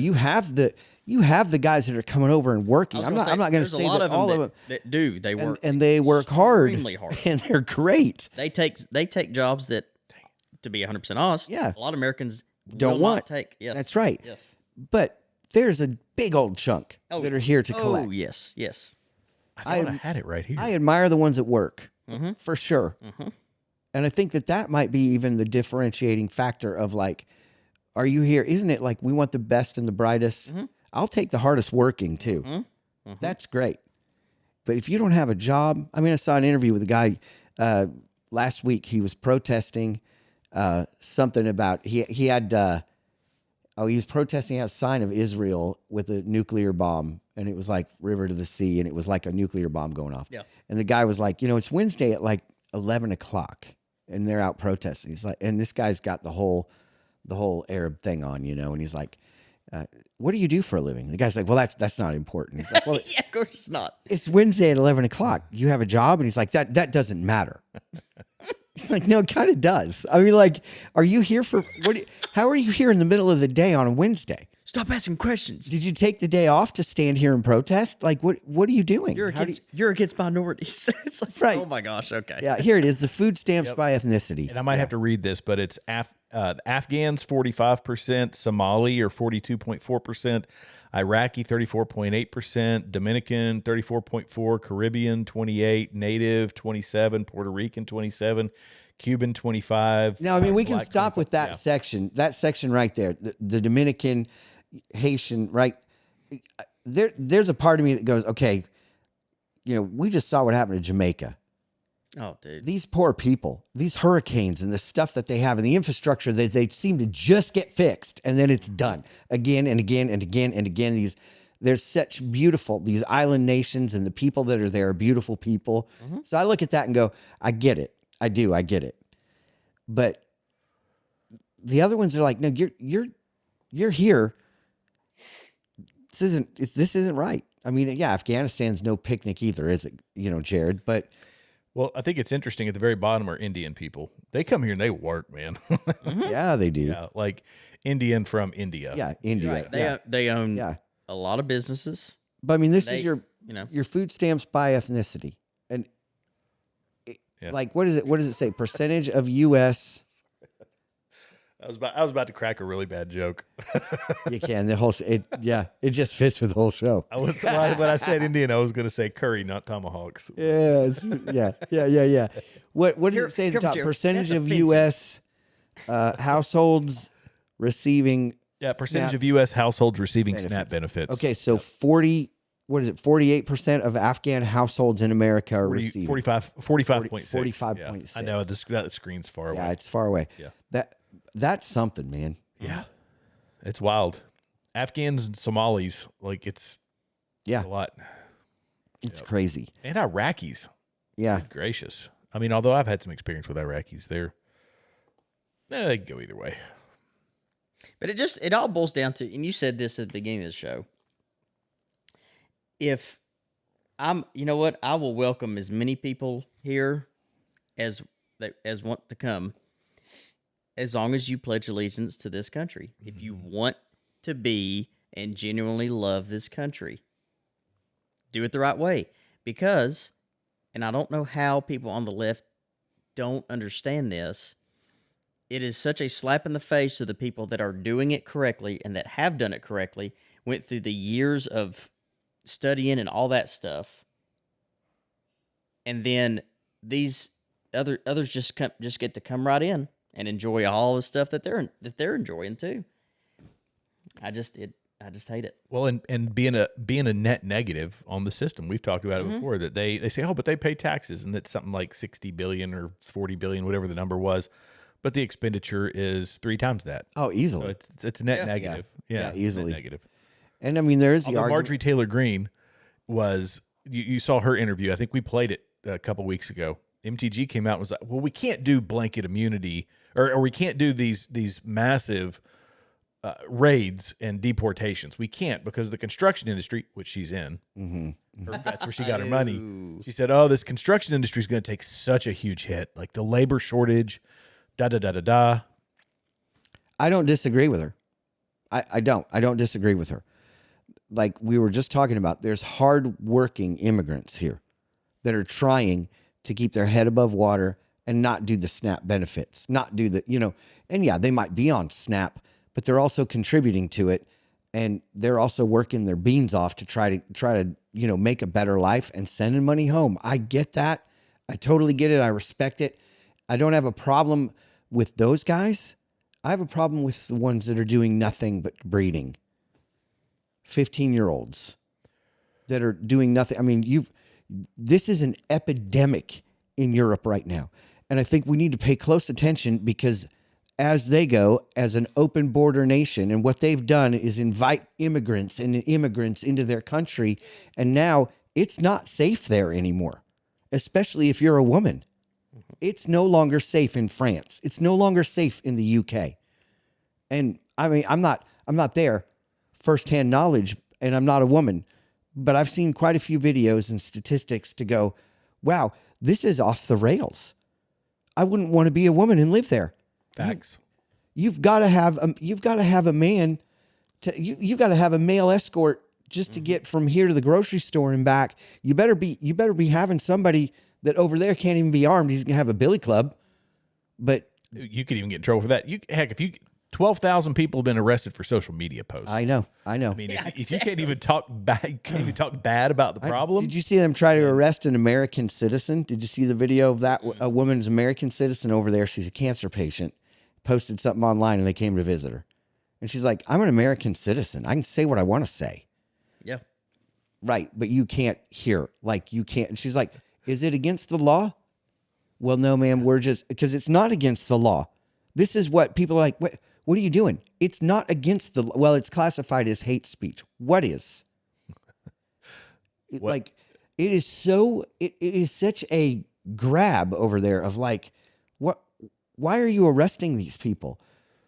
have the guys that are coming over and working. I'm not going to say that all of them that do. They work and they work hard, extremely hard, and they're great. They take jobs that, to be 100% honest, Yeah. a lot of Americans Don't will want. not take. Yes, That's right. Yes. But there's a big old chunk that are here to collect. Oh yes, yes. I thought I had it right here. I admire the ones that work for sure. And I think that might be even the differentiating factor of like, are you here? Isn't it like we want the best and the brightest? I'll take the hardest working too. That's great. But if you don't have a job, I mean, I saw an interview with a guy last week. He was protesting something about, he had, he was protesting a sign of Israel with a nuclear bomb. And it was like river to the sea. And it was like a nuclear bomb going off. Yeah. And the guy was like, it's Wednesday at like 11 o'clock and they're out protesting. He's like, and this guy's got the whole Arab thing on, and he's like, what do you do for a living? The guy's like, well, that's not important. He's like, well, Yeah, of course it's not. it's Wednesday at 11 o'clock. You have a job? And he's like, that doesn't matter. It's like, no, it kind of does. I mean, like, are you here for how are you here in the middle of the day on a Wednesday? Stop asking questions. Did you take the day off to stand here and protest? Like, what are you doing? You're against minorities. It's like, Right. oh my gosh. Okay. Yeah, here it is. The food stamps by ethnicity. And I might have to read this, but it's Afghans 45%, Somali or 42.4%, Iraqi 34.8%, Dominican 34.4%, Caribbean 28%, Native 27%, Puerto Rican 27%, Cuban 25%. Now, I mean, we can Black stop 25%. with that section. That section right there, the Dominican, Haitian, right? There's a part of me that goes, okay, we just saw what happened to Jamaica. Oh, dude. These poor people, these hurricanes and the stuff that they have and the infrastructure that they seem to just get fixed and then it's done again and again and again and again. There's such these island nations and the people that are there are beautiful people. So I look at that and go, I get it. I do. I get it. But the other ones are like, no, you're here. This isn't right. I mean, yeah, Afghanistan's no picnic either, is it? Jared, but. Well, I think it's interesting. At the very bottom are Indian people. They come here and they work, man. Yeah, they do. Yeah, like Indian from India. Yeah, India. Right. They own Yeah. a lot of businesses. But I mean, this is your food stamps by ethnicity, and like, what is it? What does it say? Percentage of U.S. I was about to crack a really bad joke. You can the whole. It just fits with the whole show. When I said Indian, I was going to say curry, not tomahawks. Yeah. What did it say at the top? Jared. Percentage That's of offensive. U.S. Households receiving. Yeah, percentage SNAP of U.S. households receiving SNAP benefits. Okay, so 48% of Afghan households in America are receiving 45.6. 45.6. I know that screen's far away. Yeah, it's far away. Yeah. That's something, man. Yeah. It's wild. Afghans and Somalis, like it's a lot. It's crazy. And Iraqis. Yeah. Good gracious. I mean, although I've had some experience with Iraqis, they can go either way. But it all boils down to, and you said this at the beginning of the show. If you know what, I will welcome as many people here as want to come, as long as you pledge allegiance to this country. If you want to be and genuinely love this country, do it the right way. Because, and I don't know how people on the left don't understand this, it is such a slap in the face to the people that are doing it correctly and that have done it correctly, went through the years of studying and all that stuff. And then these others just get to come right in and enjoy all the stuff that they're enjoying too. I just hate it. Well, and being a net negative on the system, we've talked about it before, that they say, oh, but they pay taxes, and that's something like 60 billion or 40 billion, whatever the number was, but the expenditure is 3 times that. Oh, easily. So it's a net negative. Yeah, easily negative. And I mean, there is the Although argument. Marjorie Taylor Greene was, you saw her interview. I think we played it a couple weeks ago. MTG came out and was like, well, we can't do blanket immunity, or we can't do these massive raids and deportations. We can't, because the construction industry, which she's in, that's where she got her money. She said, oh, this construction industry is going to take such a huge hit, like the labor shortage, da-da-da-da-da. I don't disagree with her. I don't disagree with her. Like we were just talking about, there's hard-working immigrants here that are trying to keep their head above water and not do the SNAP benefits, not do the, and yeah, they might be on SNAP, but they're also contributing to it, and they're also working their beans off to try to make a better life and sending money home. I get that. I totally get it. I respect it. I don't have a problem with those guys. I have a problem with the ones that are doing nothing but breeding. 15-year-olds that are doing nothing. I mean, this is an epidemic in Europe right now. And I think we need to pay close attention, because as they go as an open border nation, and what they've done is invite immigrants into their country. And now it's not safe there anymore, especially if you're a woman. It's no longer safe in France. It's no longer safe in the UK. And I mean, I'm not there firsthand knowledge, and I'm not a woman, but I've seen quite a few videos and statistics to go, wow, this is off the rails. I wouldn't want to be a woman and live there. Facts. You've got to have a man you've got to have a male escort just to get from here to the grocery store and back. You better be having somebody that over there can't even be armed. He's gonna have a billy club. But you could even get in trouble for that. If 12,000 people have been arrested for social media posts. I know. I mean, if you can't even talk bad about the problem. Did you see them try to arrest an American citizen? Did you see the video of that? A woman's American citizen over there. She's a cancer patient. Posted something online, and they came to visit her. And she's like, I'm an American citizen. I can say what I want to say. Yeah. Right. But you can't hear. Like, you can't. And she's like, is it against the law? Well, no, ma'am. Because it's not against the law. This is what people are like, what are you doing? It's not against the, well, it's classified as hate speech. What is? Like, it is such a grab over there of like, why are you arresting these people?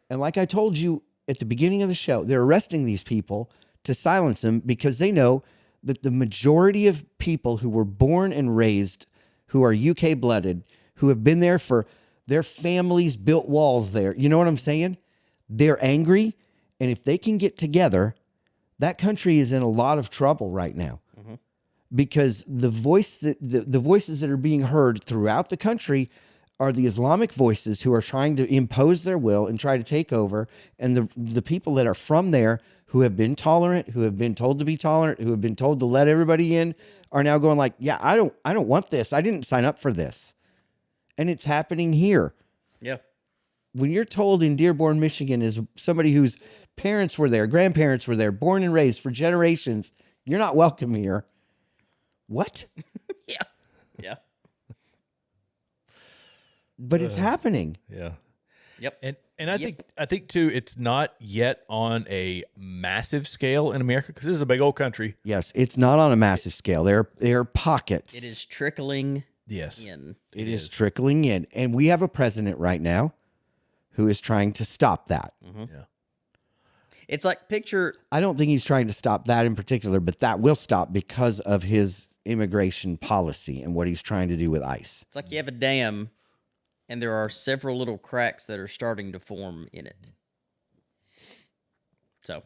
And like I told you at the beginning of the show, they're arresting these people to silence them, because they know that the majority of people who were born and raised, who are UK blooded, who have been there for their families, built walls there. You know what I'm saying? They're angry. And if they can get together, that country is in a lot of trouble right now, because the voices that are being heard throughout the country are the Islamic voices who are trying to impose their will and try to take over. And the people that are from there, who have been tolerant, who have been told to be tolerant, who have been told to let everybody in, are now going like, yeah, I don't want this. I didn't sign up for this. And it's happening here. Yeah. When you're told in Dearborn, Michigan, as somebody whose parents were there, grandparents were there, born and raised for generations, you're not welcome here. What? Yeah. But it's happening. Yeah. Yep. And I think too, it's not yet on a massive scale in America because this is a big old country. Yes, it's not on a massive scale. There are pockets. It is trickling Yes. in. It is trickling in. And we have a president right now who is trying to stop that. Yeah. It's like picture. I don't think he's trying to stop that in particular, but that will stop because of his immigration policy and what he's trying to do with ICE. It's like you have a dam, and there are several little cracks that are starting to form in it. So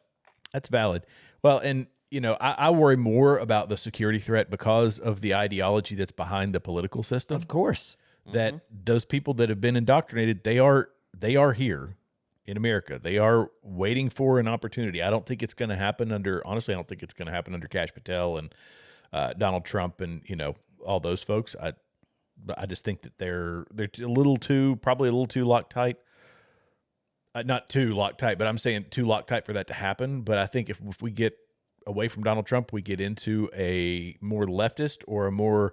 That's valid. Well, and you know, I worry more about the security threat because of the ideology that's behind the political system. Of course. That those people that have been indoctrinated, they are here in America. They are waiting for an opportunity. I don't think it's going to happen honestly, I don't think it's going to happen under Kash Patel and Donald Trump and, you know, all those folks. I just think that they're probably a little too Loctite. Not too Loctite, but I'm saying too Loctite for that to happen. But I think if we get away from Donald Trump, we get into a more leftist or a more,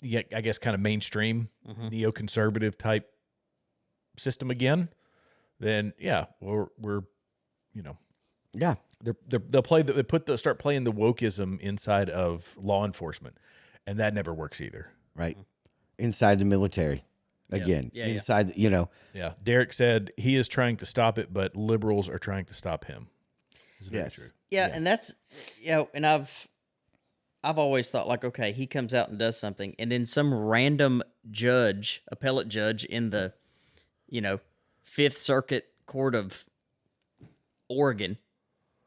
I guess, kind of mainstream neoconservative type system again, then we're you know, they'll start playing the wokeism inside of law enforcement, and that never works either. Right. Inside the military. Again, inside, you know. Yeah. Derek said he is trying to stop it, but liberals are trying to stop him. It's very true. Yeah, and that's, and I've always thought, like, okay, he comes out and does something, and then some random appellate judge in the, Fifth Circuit Court of Oregon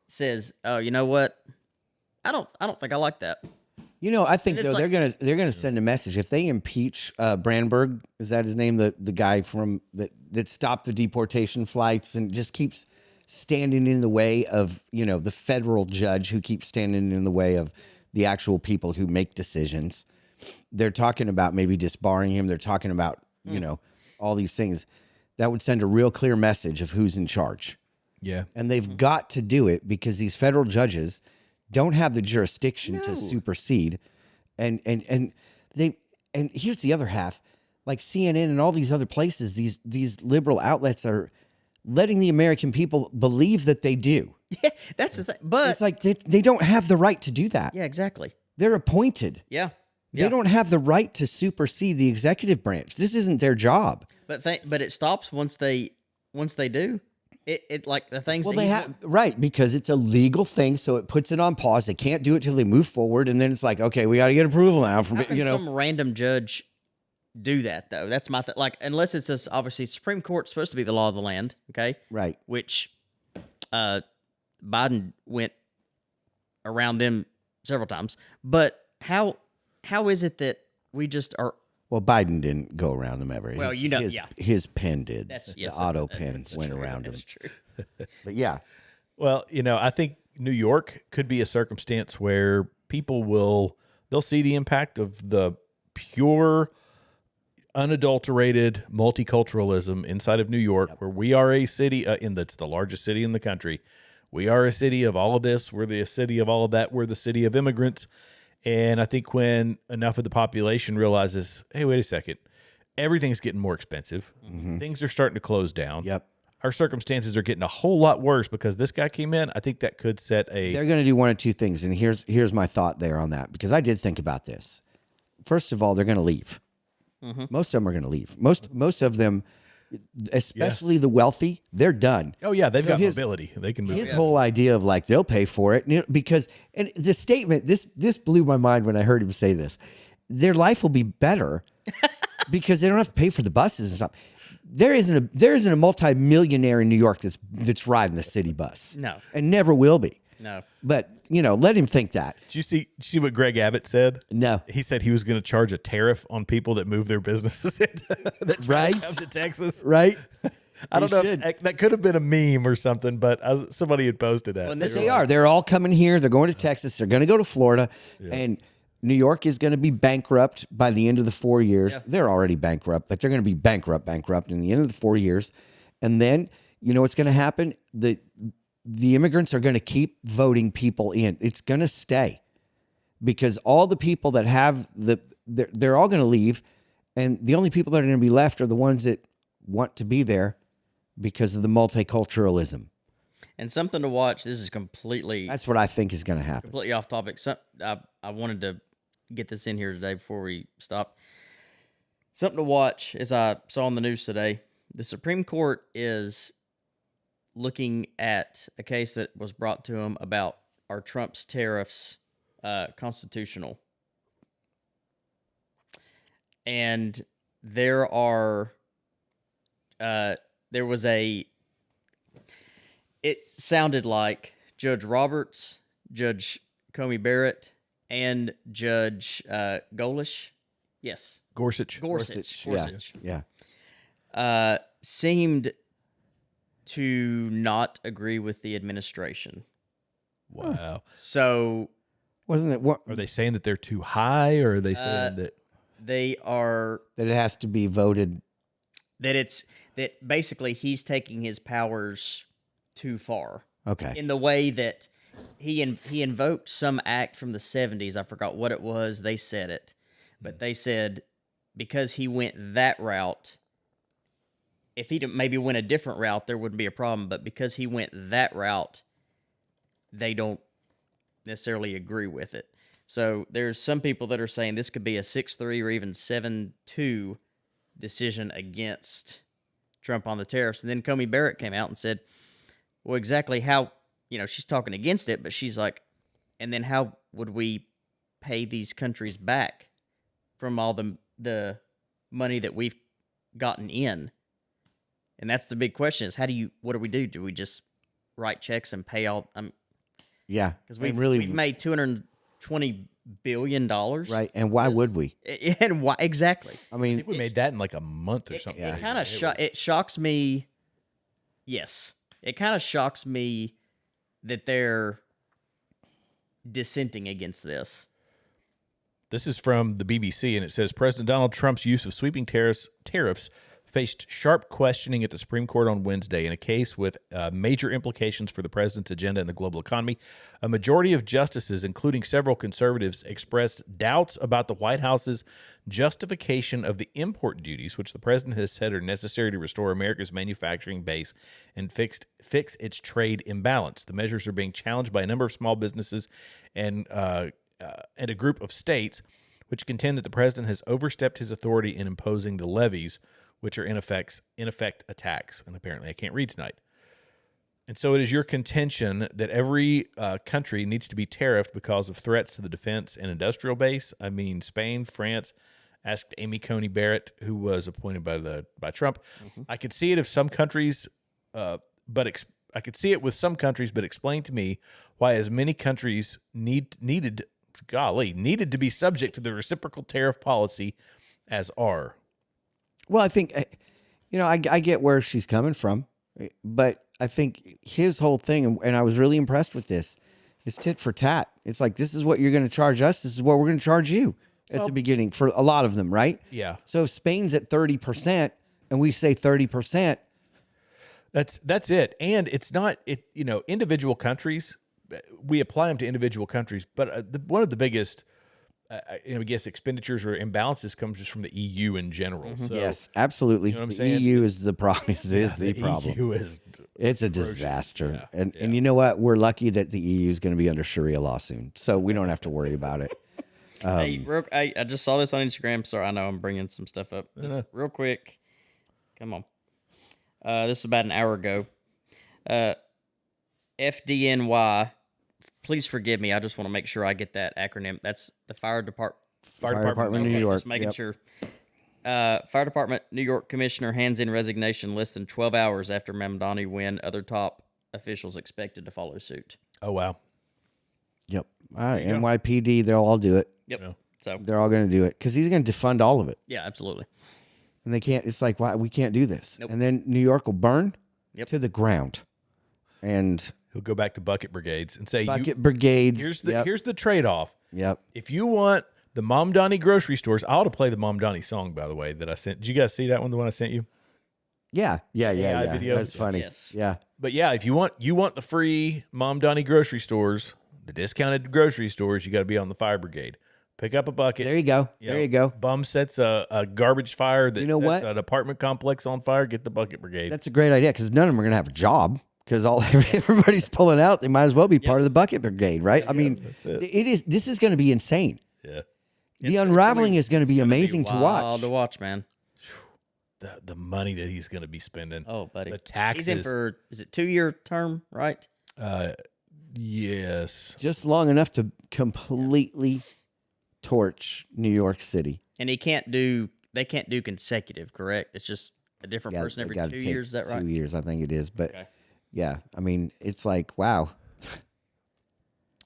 says, "Oh, you know what? I don't think I like that." You know, I think though they're gonna send a message if they impeach Brandenburg. Is that his name? The guy from that stopped the deportation flights and just keeps standing in the way of the federal judge who keeps standing in the way of the actual people who make decisions. They're talking about maybe disbarring him. They're talking about all these things. That would send a real clear message of who's in charge. Yeah, and they've got to do it because these federal judges don't have the jurisdiction to supersede, and here's the other half, like CNN and all these other places, these liberal outlets are letting the American people believe that they do. Yeah, that's the thing. But it's like they don't have the right to do that. Yeah, exactly. They're appointed. Yeah. They don't have the right to supersede the executive branch. This isn't their job. But it stops once they do. It like the things. Well, that they have right because it's a legal thing, so it puts it on pause. They can't do it till they move forward, and then it's like, okay, we got to get approval now from some random judge do that though. That's my like unless it's this obviously Supreme Court's supposed to be the law of the land, okay? Right. Which Biden went around them several times, but how is it that we just are? Well, Biden didn't go around them ever. Well, his pen did. The auto pen went around him. That's true. But yeah. Well, I think New York could be a circumstance where people they'll see the impact of the pure, unadulterated multiculturalism inside of New York, where we are a city, that's the largest city in the country. We are a city of all of this. We're the city of all of that. We're the city of immigrants. And I think when enough of the population realizes, hey, wait a second, everything's getting more expensive. Mm-hmm. Things are starting to close down. Yep. Our circumstances are getting a whole lot worse because this guy came in. I think that could set a... They're going to do one of two things. And here's my thought there on that, because I did think about this. First of all, they're going to leave. Mm-hmm. Most of them are going to leave. Most of them, especially the wealthy, they're done. Oh, yeah. They've got mobility. They can move. His whole idea of like, they'll pay for it because, and the statement, this blew my mind when I heard him say this. Their life will be better because they don't have to pay for the buses and stuff. There isn't a multi-millionaire in New York that's riding the city bus. No. And never will be. No. But, let him think that. Did you see what Greg Abbott said? No. He said he was going to charge a tariff on people that move their businesses that try to come to Texas. Right. I don't know. That could have been a meme or something, but somebody had posted that. Well, they're all coming here. They're going to Texas. They're going to go to Florida. Yeah. And New York is going to be bankrupt by the end of the 4 years. Yeah. They're already bankrupt, but they're going to be bankrupt in the end of the 4 years. And then, what's going to happen? The immigrants are going to keep voting people in. It's going to stay because all the people that have they're all going to leave. And the only people that are going to be left are the ones that want to be there because of the multiculturalism. And something to watch. This is completely. That's what I think is going to happen. Completely off topic. I wanted to get this in here today before we stop. Something to watch, as I saw on the news today. The Supreme Court is looking at a case that was brought to them about are Trump's tariffs constitutional. And there was it sounded like Judge Roberts, Judge Comey Barrett, and Judge Gorsuch. Yes. Gorsuch. Yeah. Seemed to not agree with the administration. Wow. So wasn't it what are they saying that they're too high, or are they saying that they are that it has to be voted that basically he's taking his powers too far. Okay. In the way that he invoked some act from the 70s. I forgot what it was. They said it. But they said because he went that route, if he maybe went a different route, there wouldn't be a problem. But because he went that route, they don't necessarily agree with it. So there's some people that are saying this could be a 6-3 or even 7-2 decision against Trump on the tariffs. And then Comey Barrett came out and said, well, exactly how, she's talking against it, but she's like, and then how would we pay these countries back from all the money that we've gotten in? And that's the big question is what do we do? Do we just write checks and pay all? Yeah. Because we've made $220 billion. Right. And why would we? And why exactly? I mean, I think we made that in like a month or something. It kind of it shocks me. Yes. It kind of shocks me that they're dissenting against this. This is from the BBC, and it says President Donald Trump's use of sweeping tariffs faced sharp questioning at the Supreme Court on Wednesday in a case with major implications for the president's agenda and the global economy. A majority of justices, including several conservatives, expressed doubts about the White House's justification of the import duties, which the president has said are necessary to restore America's manufacturing base and fix its trade imbalance. The measures are being challenged by a number of small businesses and a group of states which contend that the president has overstepped his authority in imposing the levies, which are in effect a tax. And apparently I can't read tonight. And so it is your contention that every country needs to be tariffed because of threats to the defense and industrial base. I mean, Spain, France, asked Amy Coney Barrett, who was appointed by Trump. Mm-hmm. I could see it if some countries, I could see it with some countries, but explain to me why as many countries needed to be subject to the reciprocal tariff policy as are. Well, I think, I get where she's coming from, but I think his whole thing, and I was really impressed with this, is tit for tat. It's like, this is what you're going to charge us. This is what we're going to charge you at the beginning for a lot of them, right? Yeah. So if Spain's at 30% and we say 30%. That's it. And it's not, individual countries, we apply them to individual countries, but one of the biggest, I guess, expenditures or imbalances comes just from the EU in general. Mm-hmm. So, yes, absolutely. You know what I'm the saying? EU is the problem. The problem. EU is it's a disaster. Yeah. And you know what? We're lucky that the EU is going to be under Sharia law soon, so we don't have to worry about it. I just saw this on Instagram. Sorry, I know I'm bringing some stuff up. Real quick. Come on. This is about an hour ago. FDNY. Please forgive me. I just want to make sure I get that acronym. That's the Fire Department New York. Just making sure. Fire Department New York Commissioner hands in resignation less than 12 hours after Mamdani win. Other top officials expected to follow suit. Oh, wow. Yep. All right. NYPD, they'll all do it. Yep. Yeah. So they're all going to do it because he's going to defund all of it. Yeah, absolutely. And they can't. It's like, why we can't do this. Nope. And then New York will burn to the ground. And he'll go back to bucket brigades and say, brigades. Here's the trade-off. Yep. If you want the Mamdani grocery stores, I ought to play the Mamdani song, by the way, that I sent. Did you guys see that one, the one I sent you? Yeah. Video. That's funny. Yes. Yeah. But yeah, if you want the free Mamdani grocery stores, the discounted grocery stores, you got to be on the fire brigade. Pick up a bucket. There you go. There you go. Bum sets a garbage fire that You know sets what? an apartment complex on fire. Get the bucket brigade. That's a great idea because none of them are going to have a job because everybody's pulling out. They might as well be part of the bucket brigade, right? I mean, that's it. This is going to be insane. Yeah. The unraveling is going to be amazing to watch. Wild to watch, man. The money that he's going to be spending. Oh, buddy. The taxes. He's in for, is it 2-year term, right? Yes. Just long enough to completely torch New York City. And they can't do consecutive, correct? It's just a different person every 2 years, is that right? 2 years, I think it is. But Okay. yeah, I mean, it's like, wow.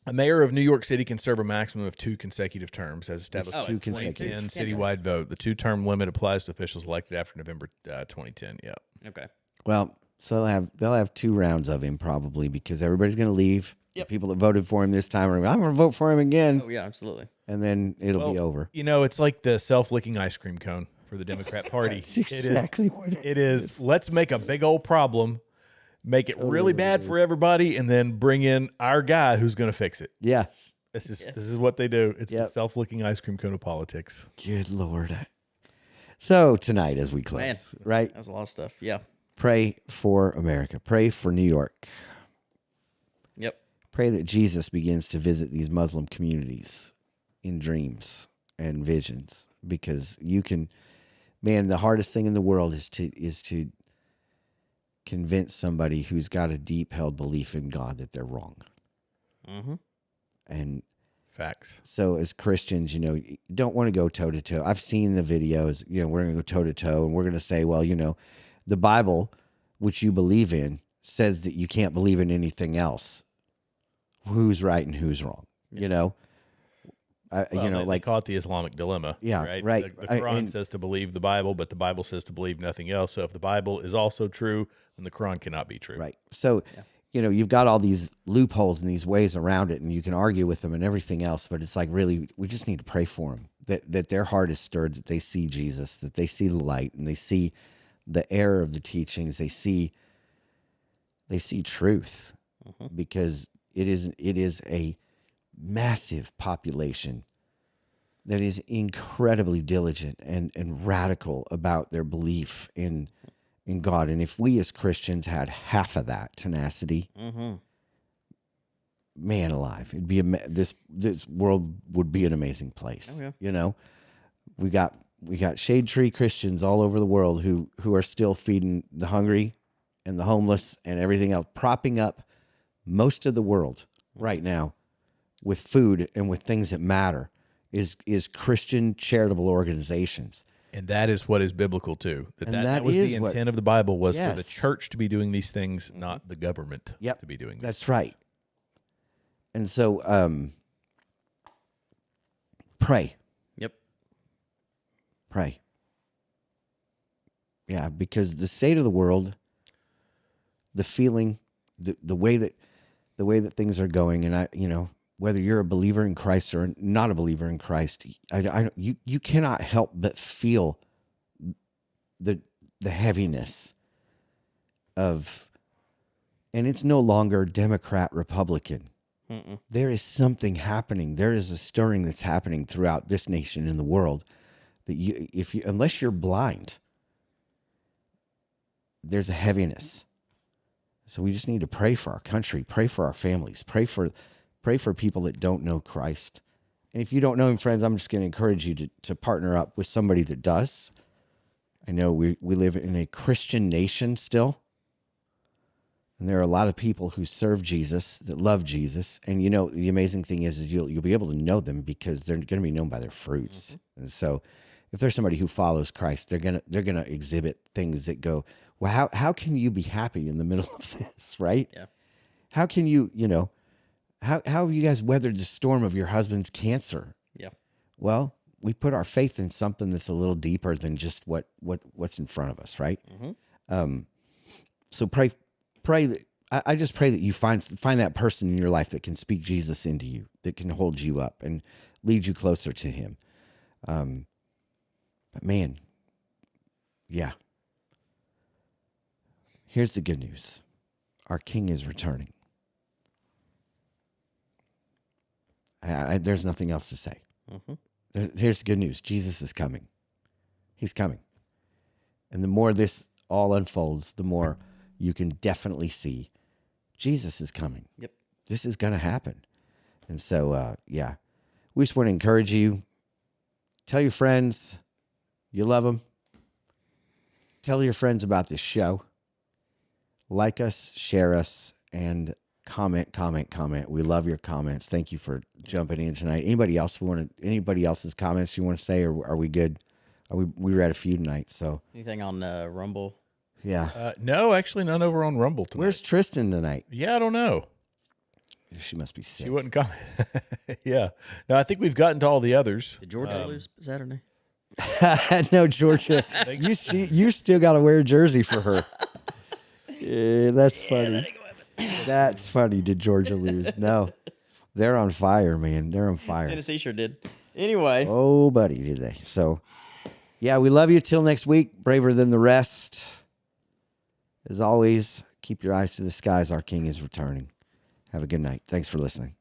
A mayor of New York City can serve a maximum of 2 consecutive terms as established It's by two the 2010 consecutive. citywide vote. The 2-term limit applies to officials elected after November 2010. Yeah. Okay. Well, so they'll have 2 rounds of him probably because everybody's going to leave. Yep. The people that voted for him this time are, I'm going to vote for him again. Oh, yeah, absolutely. And then it'll be over. You know, it's like the self-licking ice cream cone for the Democrat Party. That's exactly what it is. Let's make a big old problem, make it really bad for everybody, and then bring in our guy who's going to fix it. Yes. This is what they do. It's the Yep. self-licking ice cream cone of politics. Good Lord. So tonight as we close, Man, right? That was a lot of stuff. Yeah. Pray for America. Pray for New York. Yep. Pray that Jesus begins to visit these Muslim communities in dreams and visions because you can, man, the hardest thing in the world is to convince somebody who's got a deep held belief in God that they're wrong. Mm-hmm. And facts. So as Christians, you don't want to go toe to toe. I've seen the videos, we're going to go toe to toe and we're going to say, well, the Bible, which you believe in, says that you can't believe in anything else. Who's right and who's wrong? They call it the Islamic dilemma. Yeah, right. The Quran says to believe the Bible, but the Bible says to believe nothing else. So if the Bible is also true, then the Quran cannot be true. Right. So, you've got all these loopholes and these ways around it, and you can argue with them and everything else, but it's like, really, we just need to pray for them, that their heart is stirred, that they see Jesus, that they see the light, and they see the error of the teachings. They see truth, because it is a massive population that is incredibly diligent and radical about their belief in God. And if we as Christians had half of that tenacity, man alive, it'd be this world would be an amazing place. Oh, yeah. We got shade tree Christians all over the world who are still feeding the hungry and the homeless and everything else, propping up most of the world right now with food and with things that matter is Christian charitable organizations. And that is what is biblical too. That was is the intent of the Bible was for the Yes. church to be doing these things, not the government to be doing these That's right. And so pray. Yep. Pray. Yeah, because the state of the world, the feeling, the way that things are going, and whether you're a believer in Christ or not a believer in Christ, you cannot help but feel the heaviness of, and it's no longer Democrat, Republican. Mm-mm. There is something happening. There is a stirring that's happening throughout this nation and the world that unless you're blind, there's a heaviness. So we just need to pray for our country, pray for our families, pray for people that don't know Christ. And if you don't know him, friends, I'm just going to encourage you to partner up with somebody that does. I know we live in a Christian nation still. And there are a lot of people who serve Jesus, that love Jesus. And the amazing thing is you'll be able to know them because they're going to be known by their fruits. Mm-hmm. And so if there's somebody who follows Christ, they're going to exhibit things that go, well, how can you be happy in the middle of this, right? Yeah. How can you, how have you guys weathered the storm of your husband's cancer? Yeah. Well, we put our faith in something that's a little deeper than just what's in front of us, right? Mm-hmm. So pray. I just pray that you find that person in your life that can speak Jesus into you, that can hold you up and lead you closer to him. But man, yeah. Here's the good news. Our King is returning. There's nothing else to say. Here's the good news. Jesus is coming. He's coming. And the more this all unfolds, the more you can definitely see Jesus is coming. Yep. This is going to happen. And so, we just want to encourage you. Tell your friends you love them. Tell your friends about this show. Like us, share us, and comment. We love your comments. Thank you for jumping in tonight. Anybody else's comments you want to say, or are we good? We read a few tonight. So anything on Rumble? Yeah. No, actually none over on Rumble tonight. Where's Tristan tonight? Yeah, I don't know. She must be sick. She wouldn't comment. Yeah. No, I think we've gotten to all the others. Did Georgia lose Saturday? No, Georgia. You still got to wear a jersey for her. Yeah, that's funny. That's funny. Did Georgia lose? No. They're on fire, man. They're on fire. Tennessee sure did. Anyway. Oh, buddy, did they. So, yeah, we love you. Till next week. Braver than the rest. As always, keep your eyes to the skies. Our King is returning. Have a good night. Thanks for listening.